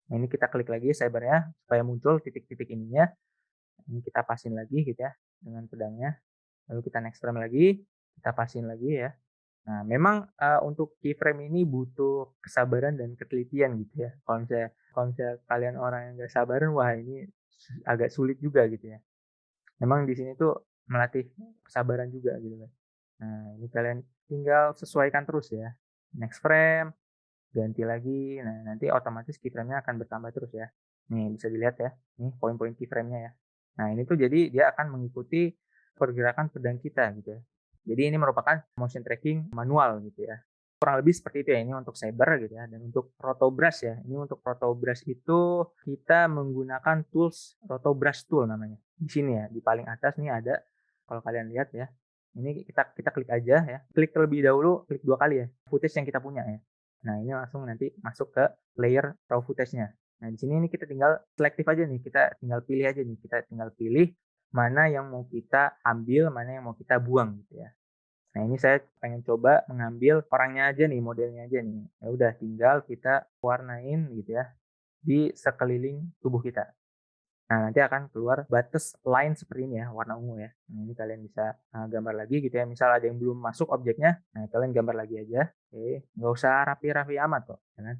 Nah, ini kita klik lagi sabernya supaya muncul titik-titik ininya. Ini kita pasin lagi gitu ya dengan pedangnya. Lalu kita next frame lagi, kita pasin lagi ya. Nah, memang, untuk keyframe ini butuh kesabaran dan ketelitian gitu ya. Kalau misalnya kalian orang yang nggak sabaran, wah ini agak sulit juga gitu ya. Memang di sini tuh melatih kesabaran juga gitu kan. Nah, ini kalian tinggal sesuaikan terus ya. Next frame, ganti lagi, nah nanti otomatis keyframe-nya akan bertambah terus ya. Nih bisa dilihat ya, nih poin-poin keyframe-nya ya. Nah, ini tuh jadi dia akan mengikuti pergerakan pedang kita gitu ya. Jadi ini merupakan motion tracking manual gitu ya. Kurang lebih seperti itu ya, ini untuk saber gitu ya. Dan untuk rotobrush ya, ini untuk rotobrush itu kita menggunakan tools rotobrush tool namanya. Di sini ya, di paling atas nih ada, kalau kalian lihat ya, ini kita klik aja ya, klik terlebih dahulu, klik 2 kali ya, footage yang kita punya ya. Nah, ini langsung nanti masuk ke layer raw footage-nya. Nah, di sini nih kita tinggal selektif aja nih, kita tinggal pilih aja nih, kita tinggal pilih mana yang mau kita ambil, mana yang mau kita buang gitu ya. Nah, ini saya pengen coba mengambil orangnya aja nih, modelnya aja nih. Ya udah tinggal kita warnain gitu ya di sekeliling tubuh kita. Nah, nanti akan keluar batas line seperti ini ya, warna ungu ya. Nah, ini kalian bisa gambar lagi gitu ya. Misal ada yang belum masuk objeknya, nah kalian gambar lagi aja. Oke, nggak usah rapi-rapi amat kok, ya kan.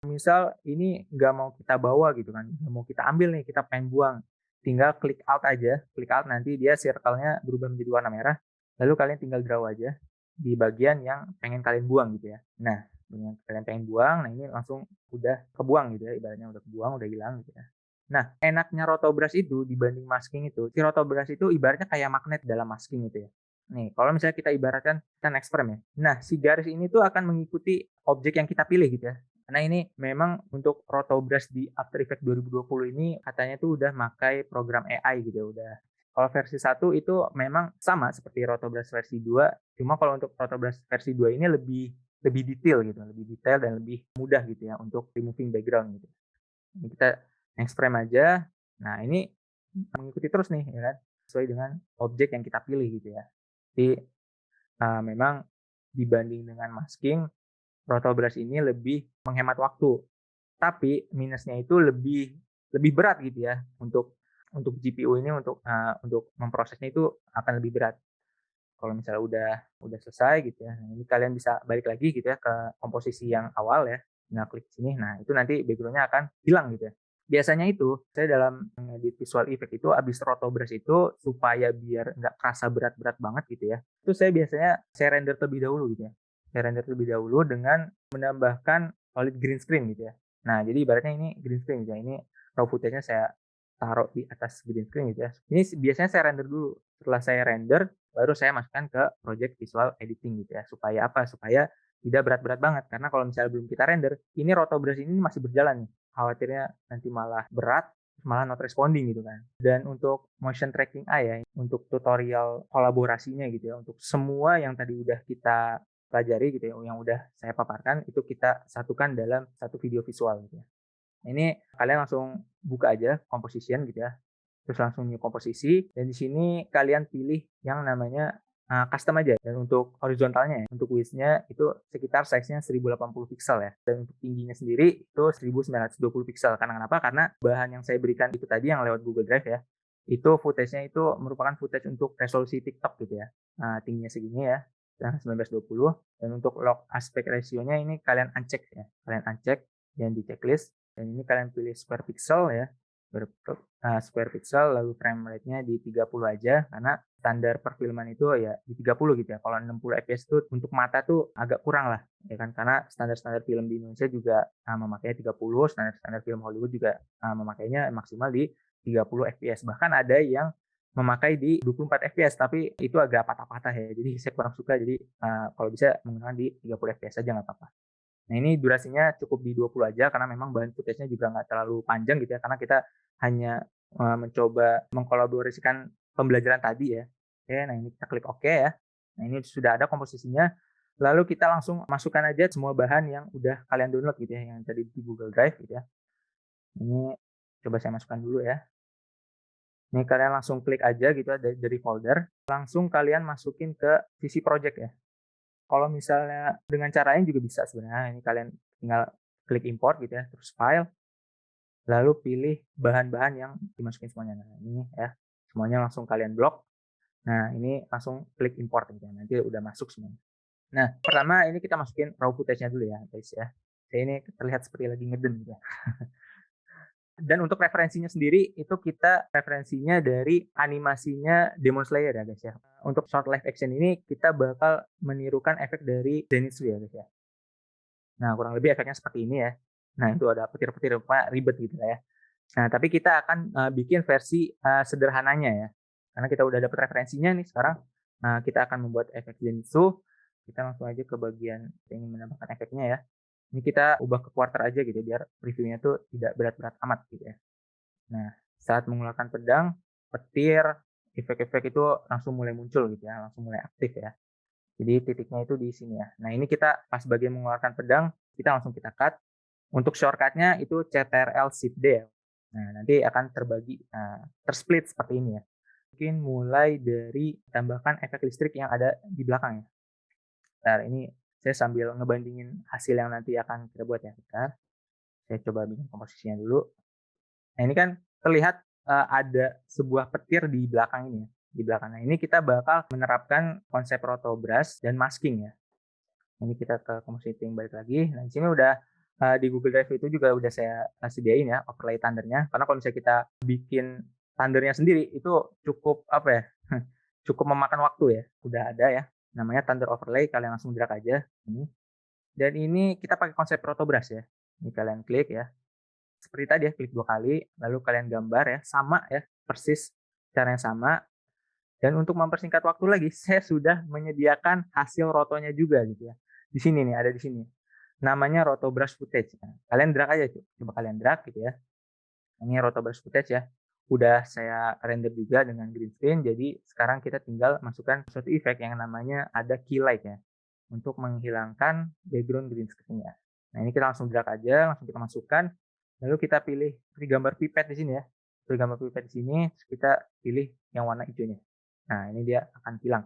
Misal ini nggak mau kita bawa gitu kan, nggak mau kita ambil nih, kita pengen buang. Tinggal klik Alt aja, klik Alt nanti dia circle-nya berubah menjadi warna merah. Lalu kalian tinggal draw aja di bagian yang pengen kalian buang gitu ya. Nah, dengan kalian pengen buang, nah ini langsung udah kebuang gitu ya, ibaratnya udah kebuang, udah hilang gitu ya. Nah, enaknya rotobrush itu dibanding masking itu, si rotobrush itu ibaratnya kayak magnet dalam masking itu ya. Nih, kalau misalnya kita ibaratkan kita next frame ya. Nah, si garis ini tuh akan mengikuti objek yang kita pilih gitu ya. Karena ini memang untuk rotobrush di After Effects 2020 ini katanya tuh udah pakai program AI gitu ya, udah. Kalau versi 1 itu memang sama seperti rotobrush versi 2, cuma kalau untuk rotobrush versi 2 ini lebih lebih detail gitu, lebih detail dan lebih mudah gitu ya untuk removing background gitu. Ini kita next frame aja. Nah, ini mengikuti terus nih ya kan, sesuai dengan objek yang kita pilih gitu ya. Jadi, memang dibanding dengan masking, rotobrush ini lebih menghemat waktu. Tapi minusnya itu lebih lebih berat gitu ya untuk GPU ini untuk memprosesnya itu akan lebih berat. Kalau misalnya udah selesai gitu ya, nah ini kalian bisa balik lagi gitu ya ke komposisi yang awal ya, tinggal klik sini, nah itu nanti background-nya akan hilang gitu ya. Biasanya itu saya dalam mengedit visual effect itu habis rotobrush itu supaya biar nggak kerasa berat-berat banget gitu ya, itu saya biasanya saya render terlebih dahulu gitu ya. Saya render terlebih dahulu dengan menambahkan solid green screen gitu ya. Nah, jadi ibaratnya ini green screen gitu ya, ini raw footage-nya saya taruh di atas green screen gitu ya. Ini biasanya saya render dulu, setelah saya render baru saya masukkan ke project visual editing gitu ya. Supaya apa? Supaya tidak berat-berat banget, karena kalau misalnya belum kita render, ini rotobrush ini masih berjalan nih, khawatirnya nanti malah berat, malah not responding gitu kan. Dan untuk motion tracking eye ya, untuk tutorial kolaborasinya gitu ya, untuk semua yang tadi udah kita pelajari gitu ya, yang udah saya paparkan, itu kita satukan dalam satu video visual gitu ya. Nah, ini kalian langsung buka aja composition gitu ya, terus langsung new komposisi, dan di sini kalian pilih yang namanya, custom aja. Dan untuk horizontalnya ya, untuk width-nya itu sekitar size-nya 1080 piksel ya, dan untuk tingginya sendiri itu 1920 piksel. Karena kenapa? Karena bahan yang saya berikan itu tadi yang lewat Google Drive ya, itu footage-nya itu merupakan footage untuk resolusi TikTok gitu ya. Tingginya segini ya, yang 1920, dan untuk log aspect ratio-nya ini kalian uncheck ya, kalian uncheck dan di checklist, dan ini kalian pilih square pixel ya, square pixel, lalu frame rate-nya di 30 aja, karena standar perfilman itu ya di 30 gitu ya. Kalau 60 fps itu untuk mata tuh agak kurang lah, ya kan, karena standar-standar film di Indonesia juga memakainya 30, standar-standar film Hollywood juga memakainya maksimal di 30 fps. Bahkan ada yang memakai di 24 fps, tapi itu agak patah-patah ya. Jadi saya kurang suka, jadi kalau bisa menggunakan di 30 fps aja nggak apa-apa. Nah, ini durasinya cukup di 20 aja karena memang bahan footage-nya juga nggak terlalu panjang gitu ya, karena kita hanya, mencoba mengkolaborasikan pembelajaran tadi ya. Oke, nah ini kita klik oke ya. Nah, ini sudah ada komposisinya, lalu kita langsung masukkan aja semua bahan yang udah kalian download gitu ya, yang tadi di Google Drive gitu ya. Ini coba saya masukkan dulu ya. Ini kalian langsung klik aja gitu ya dari folder, langsung kalian masukin ke sisi project ya. Kalau misalnya dengan cara lain juga bisa sebenarnya, ini kalian tinggal klik import gitu ya, terus file, lalu pilih bahan-bahan yang dimasukin semuanya. Nah, ini ya, semuanya langsung kalian blok. Nah, ini langsung klik import gitu ya, nanti udah masuk semuanya. Nah, pertama ini kita masukin raw footage-nya dulu ya, guys ya. Saya ini terlihat seperti lagi ngeden gitu ya. Dan untuk referensinya sendiri, itu kita referensinya dari animasinya Demon Slayer ya guys ya. Untuk short live action ini kita bakal menirukan efek dari Zenitsu ya guys ya. Nah, kurang lebih efeknya seperti ini ya. Nah, itu ada petir-petir, ribet gitu lah ya. Nah, tapi kita akan bikin versi sederhananya ya. Karena kita udah dapat referensinya nih sekarang. Nah, kita akan membuat efek Zenitsu. Kita langsung aja ke bagian yang ingin menambahkan efeknya ya. Ini kita ubah ke quarter aja gitu biar previewnya tuh tidak berat-berat amat gitu ya. Nah, saat mengeluarkan pedang, petir, efek-efek itu langsung mulai muncul gitu ya, langsung mulai aktif ya. Jadi titiknya itu di sini ya. Nah, ini kita pas bagian mengeluarkan pedang, kita langsung kita cut. Untuk shortcut-nya itu CTRL Shift D ya. Nah, nanti akan terbagi, tersplit seperti ini ya. Mungkin mulai dari tambahkan efek listrik yang ada di belakang ya. Nah, ini saya sambil ngebandingin hasil yang nanti akan kita buat ya. Bentar, saya coba bikin komposisinya dulu. Nah, ini kan terlihat, ada sebuah petir di belakang ini ya, di belakang. Nah, ini kita bakal menerapkan konsep rotobrush dan masking ya. Ini kita ke compositing balik lagi. Nah, di sini udah, di Google Drive itu juga udah saya sediain ya overlay Thunder-nya. Karena kalau misalnya kita bikin Thunder-nya sendiri itu cukup apa ya, cukup memakan waktu ya. Udah ada ya, namanya Thunder Overlay, kalian langsung drag aja ini. Dan ini kita pakai konsep rotobrush ya. Ini kalian klik ya. Seperti tadi ya, klik 2 kali, lalu kalian gambar ya, sama ya, persis cara yang sama. Dan untuk mempersingkat waktu lagi, saya sudah menyediakan hasil rotonya juga gitu ya. Di sini nih, ada di sini. Namanya roto brush footage. Nah, kalian drag aja, coba kalian drag gitu ya. Ini roto brush footage ya. Udah saya render juga dengan green screen, jadi sekarang kita tinggal masukkan suatu efek yang namanya ada key light ya, untuk menghilangkan background green screen-nya. Nah, ini kita langsung drag aja, langsung kita masukkan. Lalu kita pilih seperti gambar pipet di sini ya. Seperti gambar pipet di sini, terus kita pilih yang warna hijaunya. Nah, ini dia akan hilang.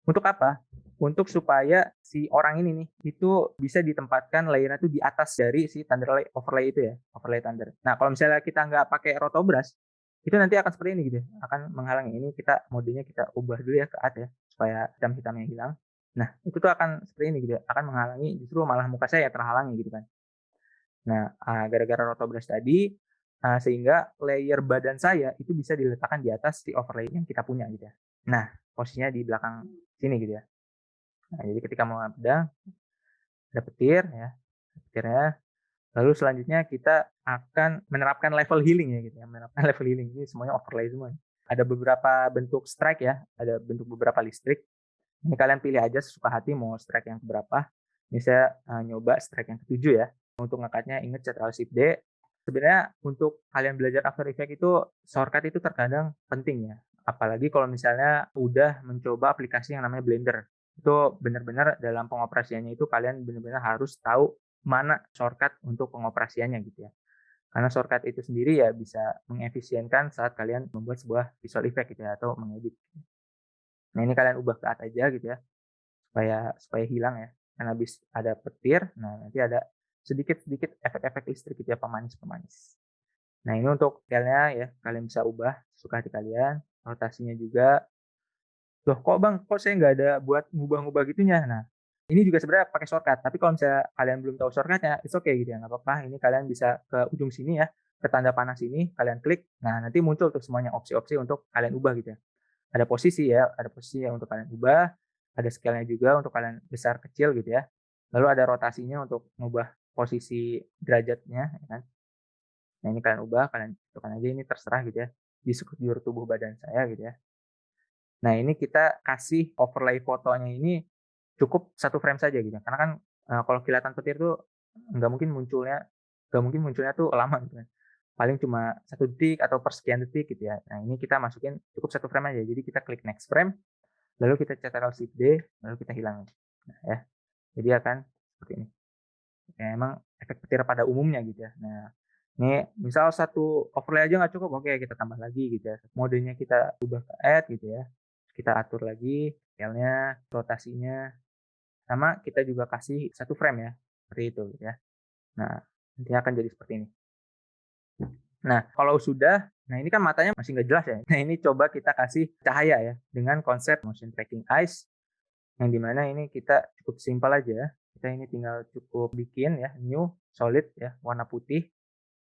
Untuk apa? Untuk supaya si orang ini nih, itu bisa ditempatkan layernya itu di atas dari si Thunder overlay itu ya, overlay Thunder. Nah, kalau misalnya kita nggak pakai rotobrush, itu nanti akan seperti ini gitu ya, akan menghalangi. Ini kita modenya kita ubah dulu ya ke add ya, supaya hitam-hitamnya hilang. Nah, itu tuh akan seperti ini gitu ya, akan menghalangi justru malah muka saya yang terhalangi gitu kan. Nah, gara-gara rotobrush tadi, sehingga layer badan saya itu bisa diletakkan di atas si overlay yang kita punya gitu ya. Nah, posisinya di belakang sini gitu ya. Nah, jadi ketika mau pedang, ada petir ya, petirnya, lalu selanjutnya kita akan menerapkan level healing ya gitu ya, menerapkan level healing. Ini semuanya overlay semua. Ada beberapa bentuk strike ya, ada bentuk beberapa listrik. Ini kalian pilih aja sesuka hati mau strike yang keberapa. Ini saya, nyoba strike yang ke-7 ya. Untuk ngangkatnya ingat Ctrl Shift D. Sebenarnya untuk kalian belajar After Effects itu shortcut itu terkadang penting ya. Apalagi kalau misalnya udah mencoba aplikasi yang namanya Blender. Itu benar-benar dalam pengoperasiannya itu kalian benar-benar harus tahu mana shortcut untuk pengoperasiannya gitu ya. Karena shortcut itu sendiri ya bisa mengefisienkan saat kalian membuat sebuah visual effect gitu ya atau mengedit. Nah, ini kalian ubah ke atas aja gitu ya. Supaya hilang ya, kan habis ada petir, nah nanti ada sedikit-sedikit efek-efek listrik gitu ya, pemanis-pemanis. Nah ini untuk scale-nya ya, kalian bisa ubah sesuka hati kalian, rotasinya juga. Loh kok Bang, kok saya nggak ada buat ngubah-ngubah gitunya? Nah, ini juga sebenarnya pakai shortcut, tapi kalau misalnya kalian belum tahu shortcut-nya, it's okay gitu ya, nggak apa-apa. Ini kalian bisa ke ujung sini ya, ke tanda panah sini, kalian klik, nah nanti muncul tuh semuanya opsi-opsi untuk kalian ubah gitu ya. Ada posisi ya, ada posisi yang untuk kalian ubah, ada scale-nya juga untuk kalian besar kecil gitu ya. Lalu ada rotasinya untuk mengubah posisi derajatnya ya kan. Nah ini kalian ubah, kalian tentukan aja ini terserah gitu ya, di sekujur tubuh badan saya gitu ya. Nah ini kita kasih overlay fotonya ini cukup satu frame saja gitu ya, karena kan, kalau kilatan petir tuh nggak mungkin munculnya nggak mungkin munculnya tuh lama gitu kan. Paling cuma 1 detik atau per sekian detik gitu ya. Nah ini kita masukin cukup satu frame aja, jadi kita klik next frame. Lalu kita Ctrl Shift D, lalu kita hilangin. Nah ya, jadi akan seperti ini. Ya emang efek petir pada umumnya gitu ya. Nah, ini misal satu overlay aja nggak cukup, oke kita tambah lagi gitu ya. Modenya kita ubah ke add gitu ya. Kita atur lagi scale-nya, rotasinya, sama kita juga kasih satu frame ya, seperti itu gitu ya. Nah, nanti akan jadi seperti ini. Nah, kalau sudah, nah ini kan matanya masih nggak jelas ya. Nah ini coba kita kasih cahaya ya, dengan konsep motion tracking eyes. Yang dimana ini kita cukup simpel aja ya. Kita ini tinggal cukup bikin ya, new, solid ya, warna putih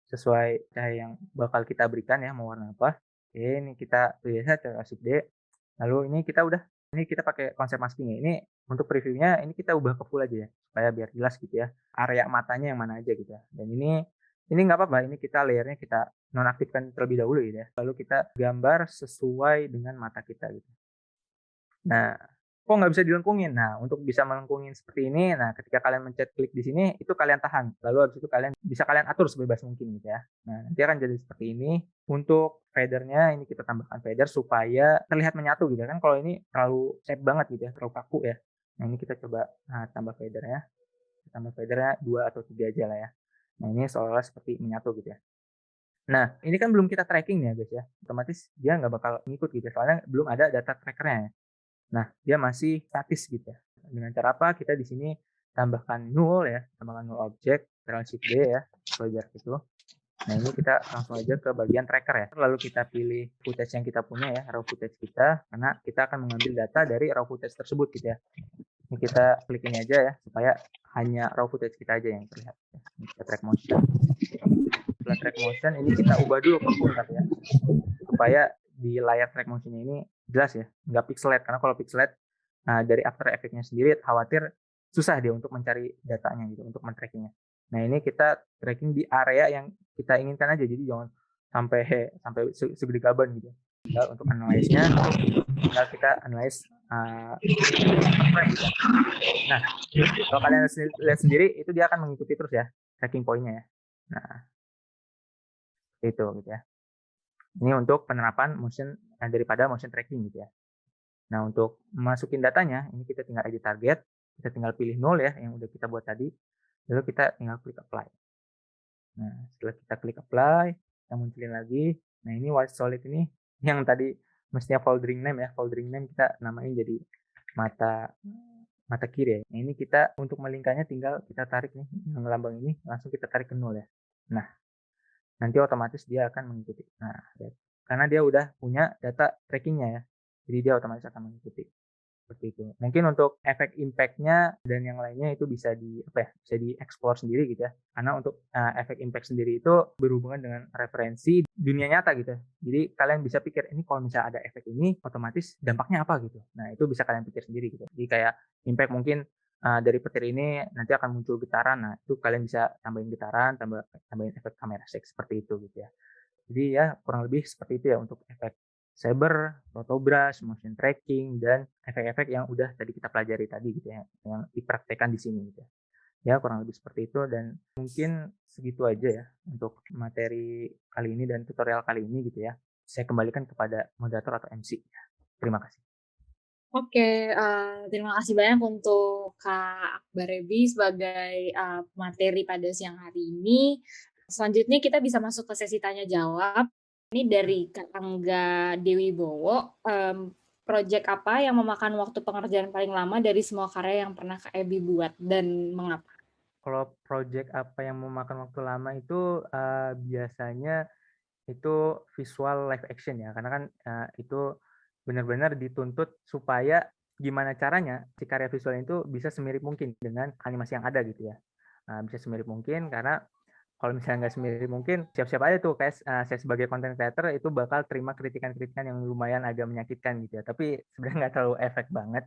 sesuai cahaya yang bakal kita berikan ya, mau warna apa. Oke, ini kita pilih saja Shift D. Lalu ini kita pakai konsep masking ya. Ini untuk previewnya ini kita ubah ke full aja ya, supaya biar jelas gitu ya. Area matanya yang mana aja gitu ya. Dan ini nggak apa-apa, ini kita layernya kita nonaktifkan terlebih dahulu gitu ya. Lalu kita gambar sesuai dengan mata kita gitu. Nah, kok nggak bisa dilengkungin? Nah, untuk bisa melengkungin seperti ini, nah ketika kalian mencet klik di sini, itu kalian tahan. Lalu habis itu kalian atur sebebas mungkin gitu ya. Nah, nanti akan jadi seperti ini. Untuk fadernya ini kita tambahkan fader supaya terlihat menyatu gitu ya. Kan kalau ini terlalu shape banget gitu ya, terlalu kaku ya. Nah, ini kita coba tambah fadernya. Tambah fadernya 2 atau 3 aja lah ya. Nah, ini seolah-olah seperti menyatu gitu ya. Nah, ini kan belum kita tracking ya guys ya. Otomatis dia nggak bakal ngikut gitu ya, soalnya belum ada data trackernya ya. Nah, dia masih statis gitu ya. Dengan cara apa? Kita di sini tambahkan null ya, tambahkan null object, Ctrl Shift D ya, project itu. Nah, ini kita langsung aja ke bagian tracker ya. Lalu kita pilih footage yang kita punya ya, raw footage kita, karena kita akan mengambil data dari raw footage tersebut gitu ya. Ini kita klik ini aja ya, supaya hanya raw footage kita aja yang terlihat. Ini kita track motion. Setelah track motion, ini kita ubah dulu ke full tapi ya, supaya di layar track motionnya ini jelas ya, nggak pixelate. Karena kalau pixelate dari After Effects-nya sendiri khawatir susah dia untuk mencari datanya gitu, untuk men-tracking-nya. Nah ini kita tracking di area yang kita inginkan aja, jadi jangan sampai segede gaban gitu. Tinggal untuk analyze-nya, tinggal kita analyze per frame gitu. Nah, kalau kalian lihat sendiri itu dia akan mengikuti terus ya tracking point-nya ya. Nah, itu gitu ya. Ini untuk penerapan motion daripada motion tracking gitu ya. Nah, untuk masukin datanya, ini kita tinggal edit target, kita tinggal pilih null ya yang udah kita buat tadi, lalu kita tinggal klik apply. Nah, setelah kita klik apply, kita munculin lagi. Nah, ini white solid ini yang tadi mestinya foldering name ya, foldering name kita namain jadi mata mata kiri ya. Nah, ini kita untuk melingkarnya tinggal kita tarik nih yang lambang ini, langsung kita tarik ke nol ya. Nah, nanti otomatis dia akan mengikuti. Nah, karena dia udah punya data trackingnya ya, jadi dia otomatis akan mengikuti. seperti itu. Mungkin untuk efek impact-nya dan yang lainnya itu bisa bisa dieksplor sendiri gitu ya. Karena untuk, efek impact sendiri itu berhubungan dengan referensi dunia nyata gitu ya. Jadi kalian bisa pikir, ini kalau misalnya ada efek ini, otomatis dampaknya apa gitu. Nah itu bisa kalian pikir sendiri gitu. Jadi kayak impact mungkin, dari petir ini nanti akan muncul getaran, nah itu kalian bisa tambahin getaran, tambahin efek kamera shake seperti itu gitu ya. Jadi ya kurang lebih seperti itu ya untuk efek saber, photobrush, motion tracking, dan efek-efek yang udah tadi kita pelajari tadi gitu ya, yang dipraktekkan di sini gitu ya. Ya kurang lebih seperti itu dan mungkin segitu aja ya untuk materi kali ini dan tutorial kali ini gitu ya. Saya kembalikan kepada moderator atau MC. Terima kasih. Oke, terima kasih banyak untuk Kak Akbar Rebi sebagai, materi pada siang hari ini. Selanjutnya kita bisa masuk ke sesi tanya jawab. Ini dari Kak Angga Dewi Bowo, project apa yang memakan waktu pengerjaan paling lama dari semua karya yang pernah Kak Ebi buat dan mengapa? Kalau project apa yang memakan waktu lama itu, biasanya itu visual live action ya, karena kan, itu benar-benar dituntut supaya gimana caranya si karya visualnya itu bisa semirip mungkin dengan animasi yang ada gitu ya. Bisa semirip mungkin karena kalau misalnya nggak semirip mungkin, siap-siap aja tuh kayak saya sebagai content creator itu bakal terima kritikan-kritikan yang lumayan agak menyakitkan gitu ya, tapi sebenarnya nggak terlalu efek banget.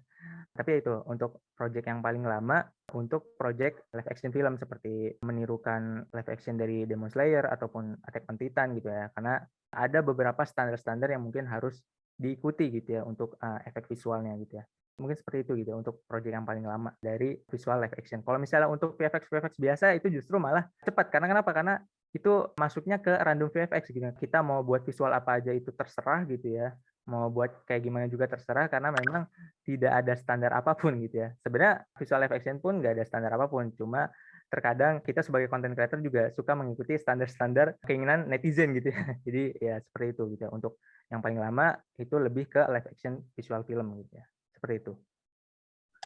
Tapi itu untuk project yang paling lama, untuk project live action film seperti menirukan live action dari Demon Slayer ataupun Attack on Titan gitu ya, karena ada beberapa standar-standar yang mungkin harus diikuti gitu ya untuk, efek visualnya gitu ya. Mungkin seperti itu gitu ya untuk project yang paling lama dari visual live action. Kalau misalnya untuk VFX biasa itu justru malah cepat, karena kenapa? Karena itu masuknya ke random VFX gitu ya. Kita mau buat visual apa aja itu terserah gitu ya, mau buat kayak gimana juga terserah karena memang tidak ada standar apapun gitu ya. Sebenarnya visual live action pun nggak ada standar apapun, cuma terkadang kita sebagai content creator juga suka mengikuti standar-standar keinginan netizen gitu ya. Jadi ya seperti itu gitu ya. Untuk yang paling lama itu lebih ke live action visual film gitu ya. Seperti itu.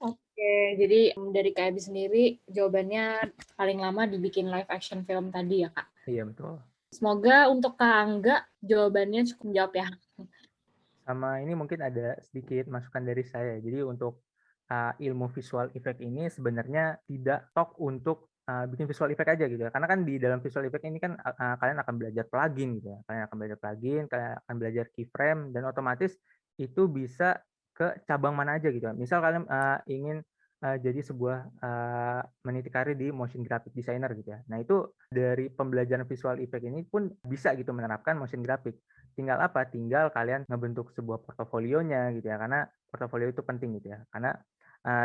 Oke, jadi, dari Kak Ebi sendiri jawabannya paling lama dibikin live action film tadi ya, Kak? Iya betul. Semoga untuk Kak Angga jawabannya cukup menjawab ya. Sama ini mungkin ada sedikit masukan dari saya. Jadi untuk ilmu visual effect ini sebenarnya tidak tok untuk bikin visual effect aja gitu ya. Karena kan di dalam visual effect ini kan kalian akan belajar plugin gitu ya. Kalian akan belajar plugin, kalian akan belajar keyframe dan otomatis itu bisa ke cabang mana aja gitu ya. Misal kalian ingin jadi sebuah meniti karir di motion graphic designer gitu ya. Nah, itu dari pembelajaran visual effect ini pun bisa gitu menerapkan motion graphic. Tinggal apa? Tinggal kalian ngebentuk sebuah portofolionya gitu ya, karena portofolio itu penting gitu ya. Karena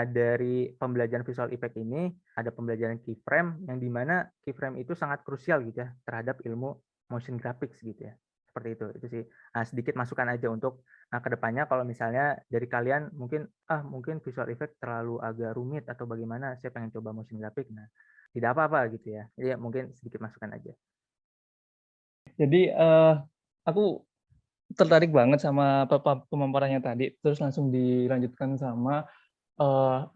dari pembelajaran visual effect ini ada pembelajaran keyframe yang di mana keyframe itu sangat krusial gitu ya terhadap ilmu motion graphics gitu ya. Seperti itu. Itu sih sedikit masukan aja untuk ke depannya kalau misalnya dari kalian mungkin visual effect terlalu agak rumit atau bagaimana, saya pengen coba motion graphic. Nah, tidak apa-apa gitu ya. Jadi ya mungkin sedikit masukan aja. Jadi aku tertarik banget sama pemaparannya tadi, terus langsung dilanjutkan sama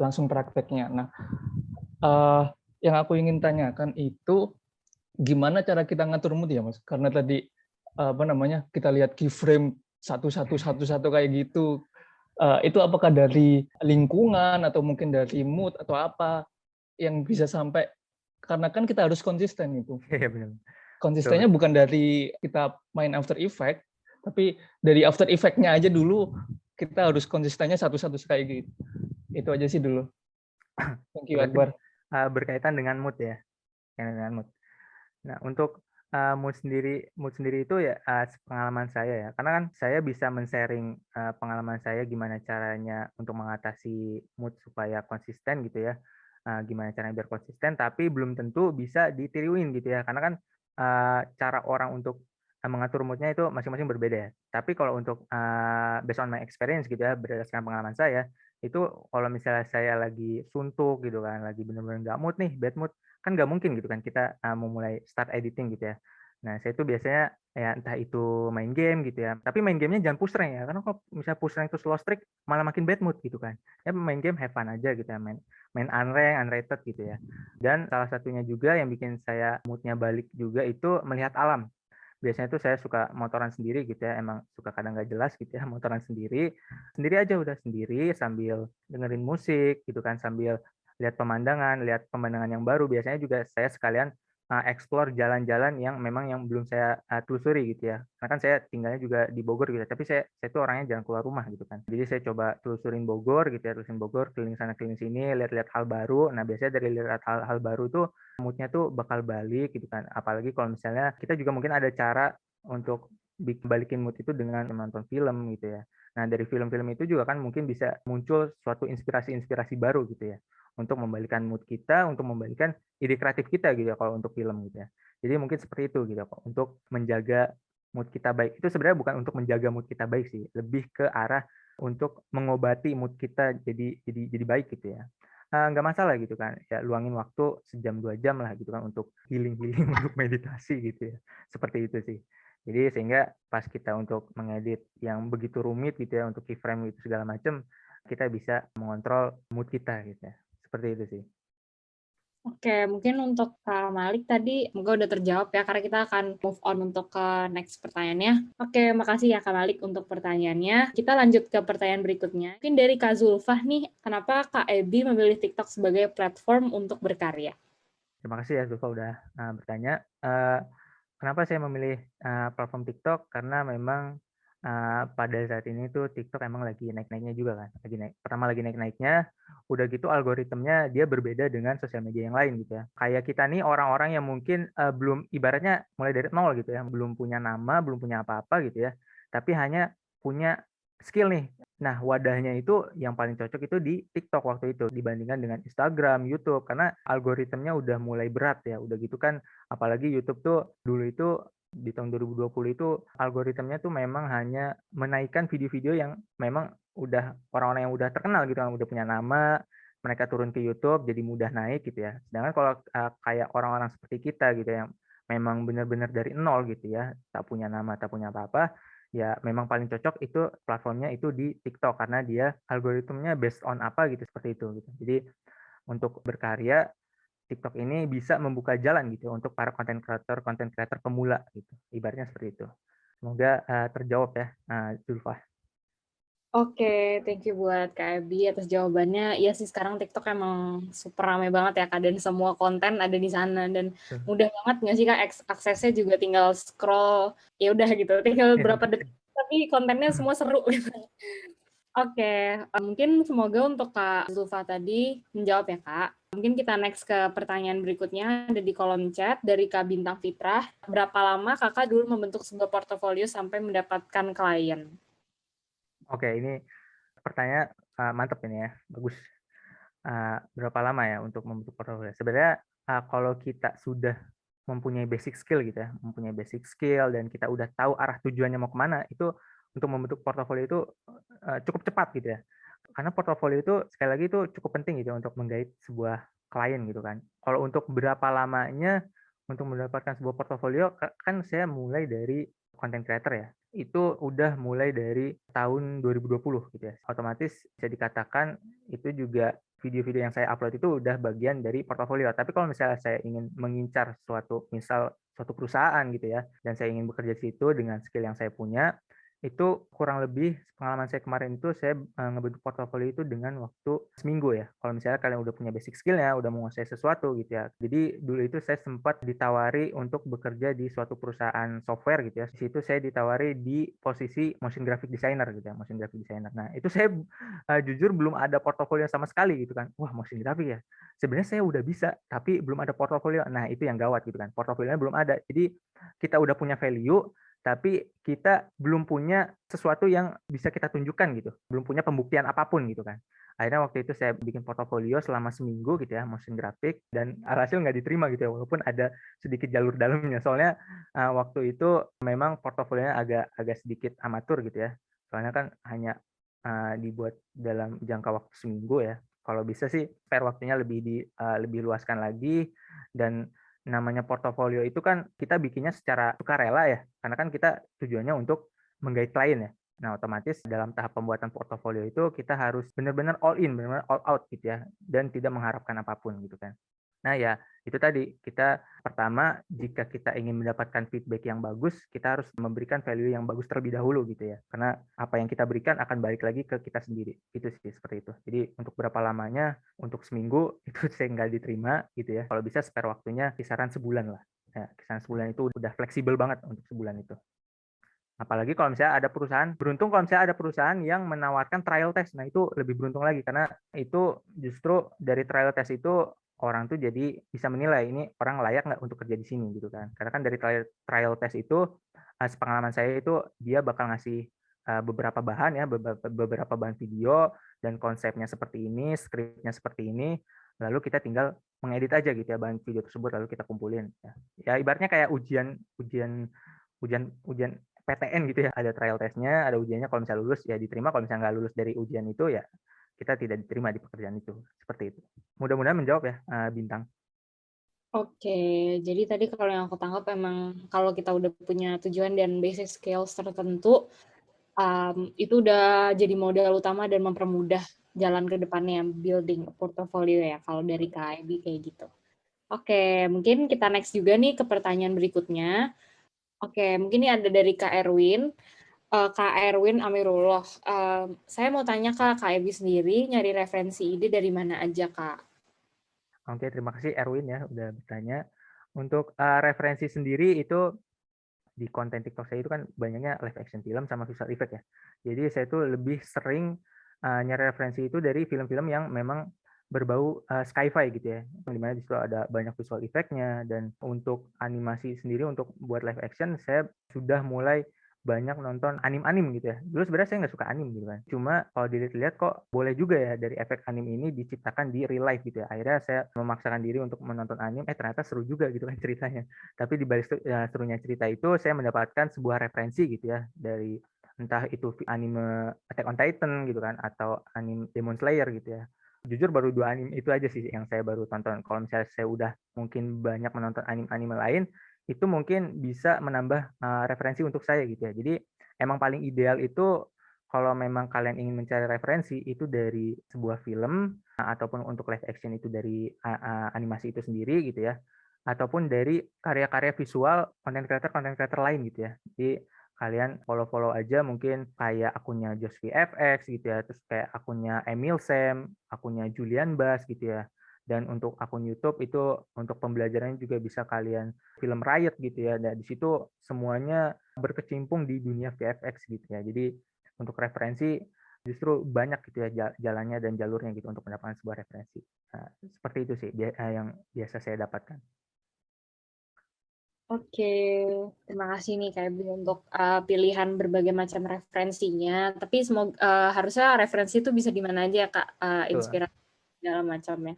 langsung prakteknya. Nah, uh, yang aku ingin tanyakan itu gimana cara kita ngatur mood ya, Mas? Karena tadi apa namanya kita lihat keyframe satu kayak gitu. Itu apakah dari lingkungan atau mungkin dari mood atau apa yang bisa sampai karena kan kita harus konsisten itu. Iya benar. Konsistennya bukan dari kita main After Effect, tapi dari After Effect-nya aja dulu kita harus konsistennya satu-satu kayak gitu. Itu aja sih dulu. Thank you, Berarti Akbar. berkaitan dengan mood ya. Dengan mood. Nah, untuk mood sendiri itu ya pengalaman saya ya. Karena kan saya bisa men-sharing pengalaman saya gimana caranya untuk mengatasi mood supaya konsisten gitu ya. Gimana caranya biar konsisten, tapi belum tentu bisa ditiruin gitu ya. Karena kan cara orang untuk mengatur moodnya itu masing-masing berbeda ya. Tapi kalau untuk based on my experience gitu ya, berdasarkan pengalaman saya, itu kalau misalnya saya lagi suntuk gitu kan, lagi bener-bener nggak mood nih, bad mood, kan nggak mungkin gitu kan kita memulai start editing gitu ya. Nah, saya itu biasanya ya entah itu main game gitu ya, tapi main gamenya jangan push rank ya, karena kalau misalnya push rank terus low streak malah makin bad mood gitu kan. Ya main game have fun aja gitu ya, main main unranked, unrated gitu ya. Dan salah satunya juga yang bikin saya moodnya balik juga itu melihat alam. biasanya tuh saya suka motoran sendiri gitu ya, emang suka kadang nggak jelas gitu ya, motoran sendiri, sendiri aja udah sendiri sambil dengerin musik gitu kan, sambil lihat pemandangan yang baru. Biasanya juga saya sekalian explore jalan-jalan yang memang yang belum saya telusuri gitu ya. Karena kan saya tinggalnya juga di Bogor gitu ya, tapi saya tuh orangnya jarang keluar rumah gitu kan. Jadi saya coba telusurin Bogor gitu ya, telusurin Bogor, keliling sana keliling sini, lihat-lihat hal baru. Nah, biasanya dari lihat hal-hal baru tuh mood-nya tuh bakal balik gitu kan. Apalagi kalau misalnya kita juga mungkin ada cara untuk balikin mood itu dengan menonton film gitu ya. Nah, dari film-film itu juga kan mungkin bisa muncul suatu inspirasi-inspirasi baru gitu ya, untuk membalikan mood kita, untuk membalikan ide kreatif kita gitu ya kalau untuk film gitu ya. Jadi mungkin seperti itu gitu kok, untuk menjaga mood kita baik. Itu sebenarnya bukan untuk menjaga mood kita baik sih, lebih ke arah untuk mengobati mood kita jadi baik gitu ya. Nggak masalah gitu kan, ya luangin waktu sejam 2 jam lah gitu kan untuk healing-healing, untuk meditasi gitu ya, seperti itu sih. Jadi sehingga pas kita untuk mengedit yang begitu rumit gitu ya, untuk keyframe gitu segala macam, kita bisa mengontrol mood kita gitu ya, seperti itu sih. Oke, mungkin untuk Kak Malik tadi semoga udah terjawab ya, karena kita akan move on untuk ke next pertanyaannya. Oke, makasih ya Kak Malik untuk pertanyaannya. Kita lanjut ke pertanyaan berikutnya. Mungkin dari Kak Zulfah nih, kenapa Kak Ebi memilih TikTok sebagai platform untuk berkarya? Terima kasih ya Zulfa udah bertanya. Kenapa saya memilih platform TikTok? Karena memang pada saat ini tuh TikTok emang lagi naik-naiknya juga kan. Pertama lagi naik-naiknya, udah gitu algoritmnya dia berbeda dengan sosial media yang lain gitu ya. Kayak kita nih orang-orang yang mungkin belum ibaratnya mulai dari nol gitu ya, belum punya nama, belum punya apa-apa gitu ya, tapi hanya punya skill nih. Nah, wadahnya itu yang paling cocok itu di TikTok waktu itu dibandingkan dengan Instagram, YouTube karena algoritmanya udah mulai berat ya. Udah gitu kan apalagi YouTube tuh dulu itu di tahun 2020 itu algoritmanya tuh memang hanya menaikkan video-video yang memang udah orang-orang yang udah terkenal gitu kan, udah punya nama, mereka turun ke YouTube jadi mudah naik gitu ya. Sedangkan kalau kayak orang-orang seperti kita gitu yang memang benar-benar dari nol gitu ya, tak punya nama, tak punya apa-apa, ya memang paling cocok itu platformnya itu di TikTok karena dia algoritmenya based on apa gitu seperti itu gitu. Jadi untuk berkarya TikTok ini bisa membuka jalan gitu untuk para konten kreator pemula gitu. Ibaratnya seperti itu. Semoga terjawab ya, Zulfa. Oke, thank you buat Kak Ebi atas jawabannya. Iya sih, sekarang TikTok emang super rame banget ya Kak, dan semua konten ada di sana dan mudah banget nggak sih Kak, aksesnya juga tinggal scroll, ya udah gitu, tinggal berapa detik tapi kontennya semua seru gitu. Oke, mungkin semoga untuk Kak Zulfa tadi menjawab ya Kak. Mungkin kita next ke pertanyaan berikutnya, ada di kolom chat dari Kak Bintang Fitrah. Berapa lama Kakak dulu membentuk sebuah portofolio sampai mendapatkan klien? Oke, ini pertanyaan mantap ini ya, bagus. Berapa lama ya untuk membentuk portofolio? Sebenarnya kalau kita sudah mempunyai basic skill gitu ya, mempunyai basic skill dan kita udah tahu arah tujuannya mau kemana, itu untuk membentuk portofolio itu cukup cepat gitu ya. Karena portofolio itu sekali lagi itu cukup penting gitu untuk menggait sebuah klien gitu kan. Kalau untuk berapa lamanya untuk mendapatkan sebuah portofolio, kan saya mulai dari content creator ya. Itu udah mulai dari tahun 2020 gitu ya. Otomatis bisa dikatakan itu juga video-video yang saya upload itu udah bagian dari portofolio. Tapi kalau misalnya saya ingin mengincar misal suatu perusahaan gitu ya, dan saya ingin bekerja di situ dengan skill yang saya punya, itu kurang lebih pengalaman saya kemarin itu saya ngebentuk portofolio itu dengan waktu seminggu ya. Kalau misalnya kalian udah punya basic skill-nya, udah menguasai sesuatu gitu ya. Jadi dulu itu saya sempat ditawari untuk bekerja di suatu perusahaan software gitu ya. Di situ saya ditawari di posisi motion graphic designer gitu ya, motion graphic designer. Nah, itu saya jujur belum ada portofolio sama sekali gitu kan. Wah, motion graphic ya. Sebenarnya saya udah bisa, tapi belum ada portofolio. Nah, itu yang gawat gitu kan. Portofolionya belum ada. Jadi kita udah punya value, tapi kita belum punya sesuatu yang bisa kita tunjukkan gitu, belum punya pembuktian apapun gitu kan. Akhirnya waktu itu saya bikin portofolio selama seminggu gitu ya, motion graphic, dan alhasil nggak diterima gitu ya, walaupun ada sedikit jalur dalamnya. Soalnya waktu itu memang portofolionya agak agak sedikit amatur gitu ya, soalnya kan hanya dibuat dalam jangka waktu seminggu ya. Kalau bisa sih spare waktunya lebih luaskan lagi, dan namanya portofolio itu kan kita bikinnya secara sukarela ya, karena kan kita tujuannya untuk menggait klien ya. Nah, otomatis dalam tahap pembuatan portofolio itu kita harus benar-benar all in, benar-benar all out gitu ya, dan tidak mengharapkan apapun gitu kan. Nah ya, itu tadi, kita pertama jika kita ingin mendapatkan feedback yang bagus, kita harus memberikan value yang bagus terlebih dahulu gitu ya. Karena apa yang kita berikan akan balik lagi ke kita sendiri. Itu sih seperti itu. Jadi untuk berapa lamanya, untuk seminggu itu saya nggak diterima gitu ya. Kalau bisa spare waktunya kisaran sebulan lah. Ya, kisaran sebulan itu udah fleksibel banget untuk sebulan itu. Apalagi kalau misalnya ada perusahaan, beruntung kalau misalnya ada perusahaan yang menawarkan trial test. Nah, itu lebih beruntung lagi karena itu justru dari trial test itu orang tuh jadi bisa menilai ini orang layak nggak untuk kerja di sini gitu kan. Karena kan dari trial test itu sepengalaman saya itu dia bakal ngasih beberapa bahan ya, beberapa bahan video dan konsepnya seperti ini, skripnya seperti ini, lalu kita tinggal mengedit aja gitu ya bahan video tersebut lalu kita kumpulin ya. Ya ibaratnya kayak ujian ujian ujian ujian PTN gitu ya, ada trial testnya, ada ujiannya, kalau misalnya lulus ya diterima, kalau misalnya nggak lulus dari ujian itu ya kita tidak diterima di pekerjaan itu, seperti itu. Mudah-mudahan menjawab ya, Bintang. Oke, jadi tadi kalau yang aku tangkap emang kalau kita udah punya tujuan dan basic skills tertentu, itu udah jadi modal utama dan mempermudah jalan ke depannya building portfolio ya, kalau dari KIB kayak gitu. Oke, mungkin kita next juga nih ke pertanyaan berikutnya. Oke, mungkin ini ada dari Kak Erwin. Kak Erwin Amirullah. Saya mau tanya Kak IB sendiri nyari referensi ide dari mana aja Kak? Oke, terima kasih Erwin ya udah bertanya. Untuk referensi sendiri itu di konten TikTok saya itu kan banyaknya live action film sama visual effect ya. Jadi saya tuh lebih sering nyari referensi itu dari film-film yang memang berbau sci-fi gitu ya. Di mana di situ ada banyak visual effect-nya dan untuk animasi sendiri untuk buat live action saya sudah mulai banyak nonton anim-anim gitu ya. Dulu sebenarnya saya nggak suka anim gitu kan. Cuma kalau dilihat-lihat kok boleh juga ya dari efek anim ini diciptakan di real life gitu ya. Akhirnya saya memaksakan diri untuk menonton anim, ternyata seru juga gitu kan ceritanya. Tapi di balik serunya cerita itu saya mendapatkan sebuah referensi gitu ya dari entah itu anime Attack on Titan gitu kan atau anime Demon Slayer gitu ya. Jujur baru 2 anime itu aja sih yang saya baru tonton. Kalau misalnya saya udah mungkin banyak menonton anime-anime lain, itu mungkin bisa menambah referensi untuk saya gitu ya. Jadi emang paling ideal itu kalau memang kalian ingin mencari referensi itu dari sebuah film ataupun untuk live action itu dari animasi itu sendiri gitu ya ataupun dari karya-karya visual konten creator lain gitu ya. Jadi kalian follow-follow aja mungkin kayak akunnya Josh VFX gitu ya, terus kayak akunnya Emil Sam, akunnya Julian Bass gitu ya. Dan untuk akun YouTube itu untuk pembelajarannya juga bisa kalian film Riot gitu ya. Dan di situ semuanya berkecimpung di dunia VFX gitu ya. Jadi untuk referensi justru banyak gitu ya jalannya dan jalurnya gitu untuk mendapatkan sebuah referensi. Nah, seperti itu sih yang biasa saya dapatkan. Oke, terima kasih nih Kak Ibi untuk pilihan berbagai macam referensinya. Tapi semoga harusnya referensi itu bisa di mana aja ya Kak, inspirasi segala macamnya.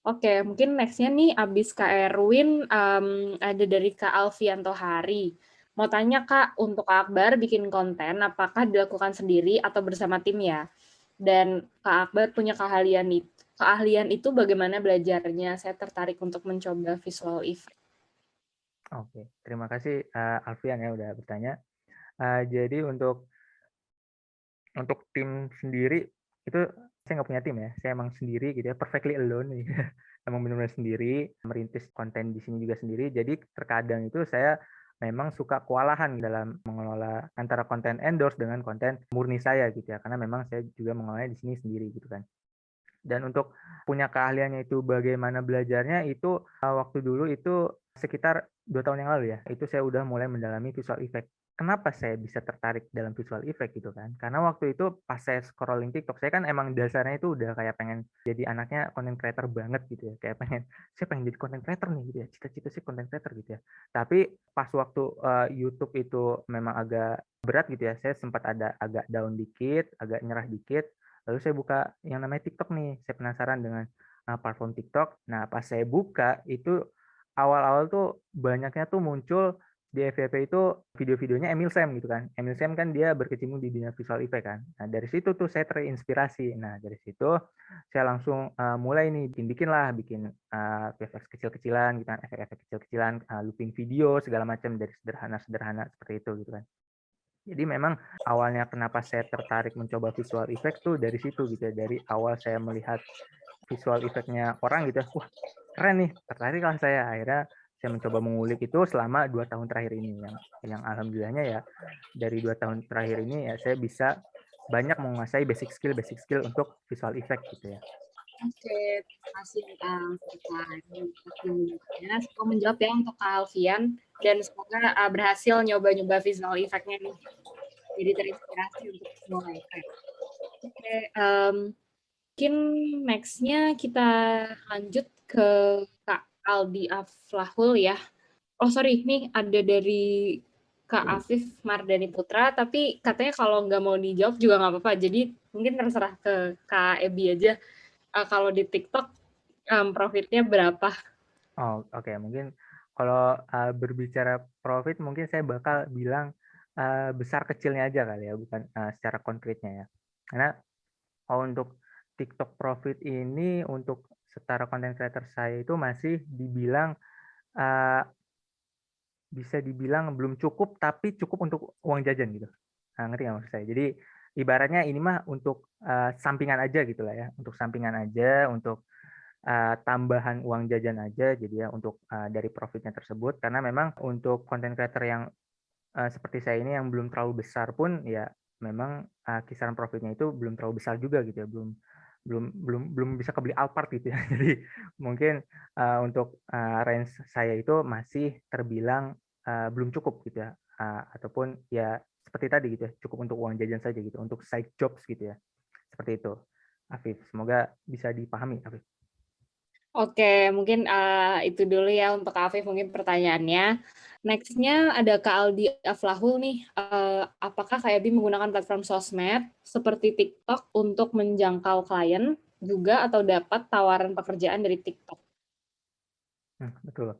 Oke, mungkin next-nya nih abis Kak Erwin ada dari Kak Alfianto Hari. Mau tanya Kak, untuk Kak Akbar bikin konten apakah dilakukan sendiri atau bersama tim ya? Dan Kak Akbar punya keahlian itu bagaimana belajarnya? Saya tertarik untuk mencoba visual effect. Oke, terima kasih Alfian ya udah bertanya. Jadi untuk tim sendiri itu saya nggak punya tim ya, saya emang sendiri gitu ya, perfectly alone nih. Emang benar-benar sendiri, merintis konten di sini juga sendiri. Jadi terkadang itu saya memang suka kewalahan dalam mengelola antara konten endorse dengan konten murni saya gitu ya, karena memang saya juga mengelolanya di sini sendiri gitu kan. Dan untuk punya keahliannya itu bagaimana belajarnya itu waktu dulu itu sekitar 2 tahun yang lalu ya, itu saya udah mulai mendalami visual effect. Kenapa saya bisa tertarik dalam visual effect gitu kan? Karena waktu itu pas saya scrolling TikTok, saya kan emang dasarnya itu udah kayak pengen jadi anaknya content creator banget gitu ya. Kayak saya pengen jadi content creator nih gitu ya. Cita-cita sih content creator gitu ya. Tapi pas waktu YouTube itu memang agak berat gitu ya. Saya sempat ada agak down dikit, agak nyerah dikit. Lalu saya buka yang namanya TikTok nih. Saya penasaran dengan platform TikTok. Nah, pas saya buka itu awal-awal tuh banyaknya tuh muncul di FYP itu video-videonya Emil Sam gitu kan. Emil Sam kan dia berkecimpung di dunia visual effect kan. Nah, dari situ tuh saya terinspirasi. Nah, dari situ saya langsung mulai nih bikin VFX kecil-kecilan gitu kan, efek-efek kecil-kecilan, looping video segala macam dari sederhana-sederhana seperti itu gitu kan. Jadi memang awalnya kenapa saya tertarik mencoba visual effect tuh dari situ gitu ya. Dari awal saya melihat visual effect-nya orang gitu ya, wah keren nih, tertarik lah saya. Akhirnya saya mencoba mengulik itu selama 2 tahun terakhir ini, yang alhamdulillahnya ya dari 2 tahun terakhir ini ya saya bisa banyak menguasai basic skill untuk visual effect gitu ya. Oke, terima kasih pertanyaannya. Semoga menjawab ya untuk Kak Alfian dan semoga berhasil nyoba-nyoba visual effect-nya nih. Jadi terinspirasi untuk mulai. Oke, mungkin next-nya kita lanjut ke Kak Aldi Aflahul ya. Oh sorry, nih ada dari Kak Afif Mardani Putra, tapi katanya kalau nggak mau dijawab juga nggak apa-apa. Jadi mungkin terserah ke Kak Ebi aja. Kalau di TikTok profitnya berapa? Oh, oke. Mungkin kalau berbicara profit mungkin saya bakal bilang besar kecilnya aja kali ya, bukan secara konkretnya ya. Karena kalau untuk TikTok profit ini untuk setara content creator saya itu masih dibilang eh, bisa dibilang belum cukup, tapi cukup untuk uang jajan gitu. Nah, ngerti nggak maksud saya? Jadi ibaratnya ini mah untuk sampingan aja gitu lah ya, untuk sampingan aja, untuk tambahan uang jajan aja, jadi ya untuk dari profitnya tersebut. Karena memang untuk content creator yang seperti saya ini yang belum terlalu besar pun ya memang kisaran profitnya itu belum terlalu besar juga gitu ya, belum belum belum belum bisa kebeli Alphard gitu ya. Jadi mungkin untuk range saya itu masih terbilang belum cukup gitu ya, ataupun ya seperti tadi gitu ya, cukup untuk uang jajan saja gitu, untuk side jobs gitu ya, seperti itu. Afif, semoga bisa dipahami Afif. Oke, mungkin itu dulu ya untuk Kak Afif mungkin pertanyaannya. Next-nya ada Kak Aldi Aflahul nih. Apakah Kak Ebi menggunakan platform sosmed seperti TikTok untuk menjangkau klien juga atau dapat tawaran pekerjaan dari TikTok? Betul.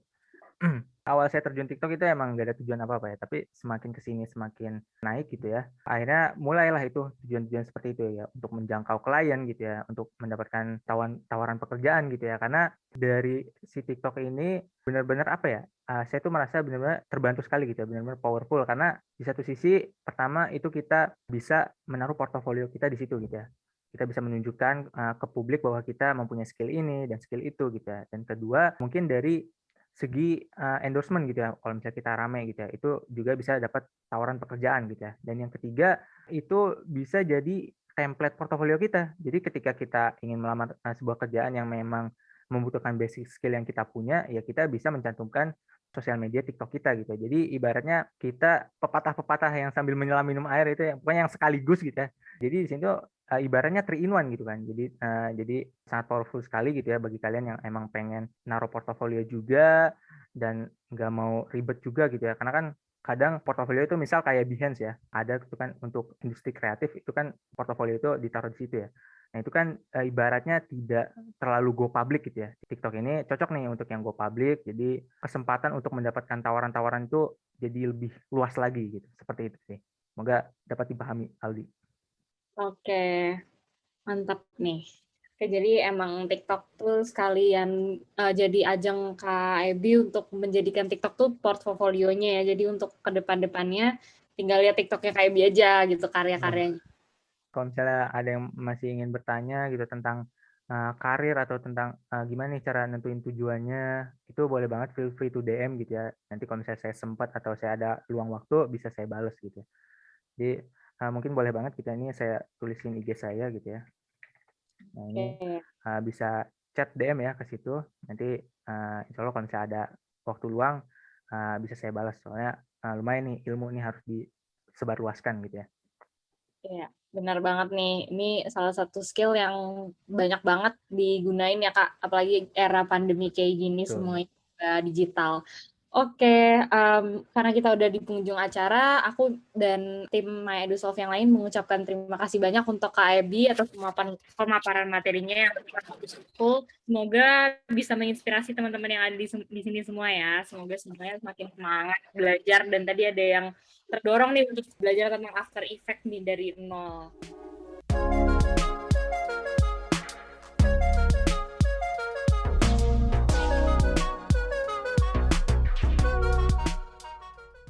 Awal saya terjun TikTok itu emang gak ada tujuan apa-apa ya, tapi semakin kesini semakin naik gitu ya. Akhirnya mulailah itu tujuan-tujuan seperti itu ya, untuk menjangkau klien gitu ya, untuk mendapatkan tawaran pekerjaan gitu ya. Karena dari si TikTok ini benar-benar apa ya, saya tuh merasa benar-benar terbantu sekali gitu ya, benar-benar powerful. Karena di satu sisi pertama itu kita bisa menaruh portofolio kita di situ gitu ya. Kita bisa menunjukkan ke publik bahwa kita mempunyai skill ini dan skill itu gitu ya. Dan kedua mungkin dari segi endorsement gitu ya, kalau misalnya kita rame gitu ya, itu juga bisa dapat tawaran pekerjaan gitu ya. Dan yang ketiga, itu bisa jadi template portofolio kita. Jadi ketika kita ingin melamar sebuah kerjaan yang memang membutuhkan basic skill yang kita punya, ya kita bisa mencantumkan sosial media TikTok kita gitu. Jadi ibaratnya kita pepatah-pepatah yang sambil menyelam minum air itu ya, pokoknya yang sekaligus gitu ya. Jadi di sini tuh ibaratnya 3 in 1 gitu kan. Jadi sangat powerful sekali gitu ya bagi kalian yang emang pengen naruh portofolio juga dan nggak mau ribet juga gitu ya. Karena kan kadang portofolio itu misal kayak Behance ya, ada itu kan untuk industri kreatif itu kan portofolio itu ditaruh di situ ya. Nah itu kan ibaratnya tidak terlalu go public gitu ya. TikTok ini cocok nih untuk yang go public, jadi kesempatan untuk mendapatkan tawaran-tawaran itu jadi lebih luas lagi gitu. Seperti itu sih. Semoga dapat dipahami Aldi. Oke, mantap nih. Oke, jadi emang TikTok tuh sekalian jadi ajang Kak Ebi untuk menjadikan TikTok tuh portfolionya ya. Jadi untuk ke depan-depannya tinggal lihat TikToknya Kak Ebi aja gitu karya-karyanya. Kalau misalnya ada yang masih ingin bertanya gitu tentang karir atau tentang gimana nih cara nentuin tujuannya, itu boleh banget feel free to DM gitu ya. Nanti kalau misalnya saya sempat atau saya ada luang waktu bisa saya bales gitu. Jadi mungkin boleh banget kita ini saya tulisin IG saya gitu ya. Nah ini Oke. bisa chat DM ya ke situ. Nanti insya Allah kalau misalnya ada waktu luang bisa saya balas. Soalnya lumayan nih ilmu ini harus disebarluaskan gitu ya. Iya, benar banget nih. Ini salah satu skill yang banyak banget digunain ya Kak, apalagi era pandemi kayak gini Betul. semuanya digital. Oke, karena kita udah di penghujung acara, aku dan tim My EduSolve yang lain mengucapkan terima kasih banyak untuk Kak Ebi atas pemaparan materinya yang full. Semoga bisa menginspirasi teman-teman yang ada di sini semua ya. Semoga semuanya semakin semangat belajar dan tadi ada yang terdorong nih untuk belajar tentang After Effects nih dari nol.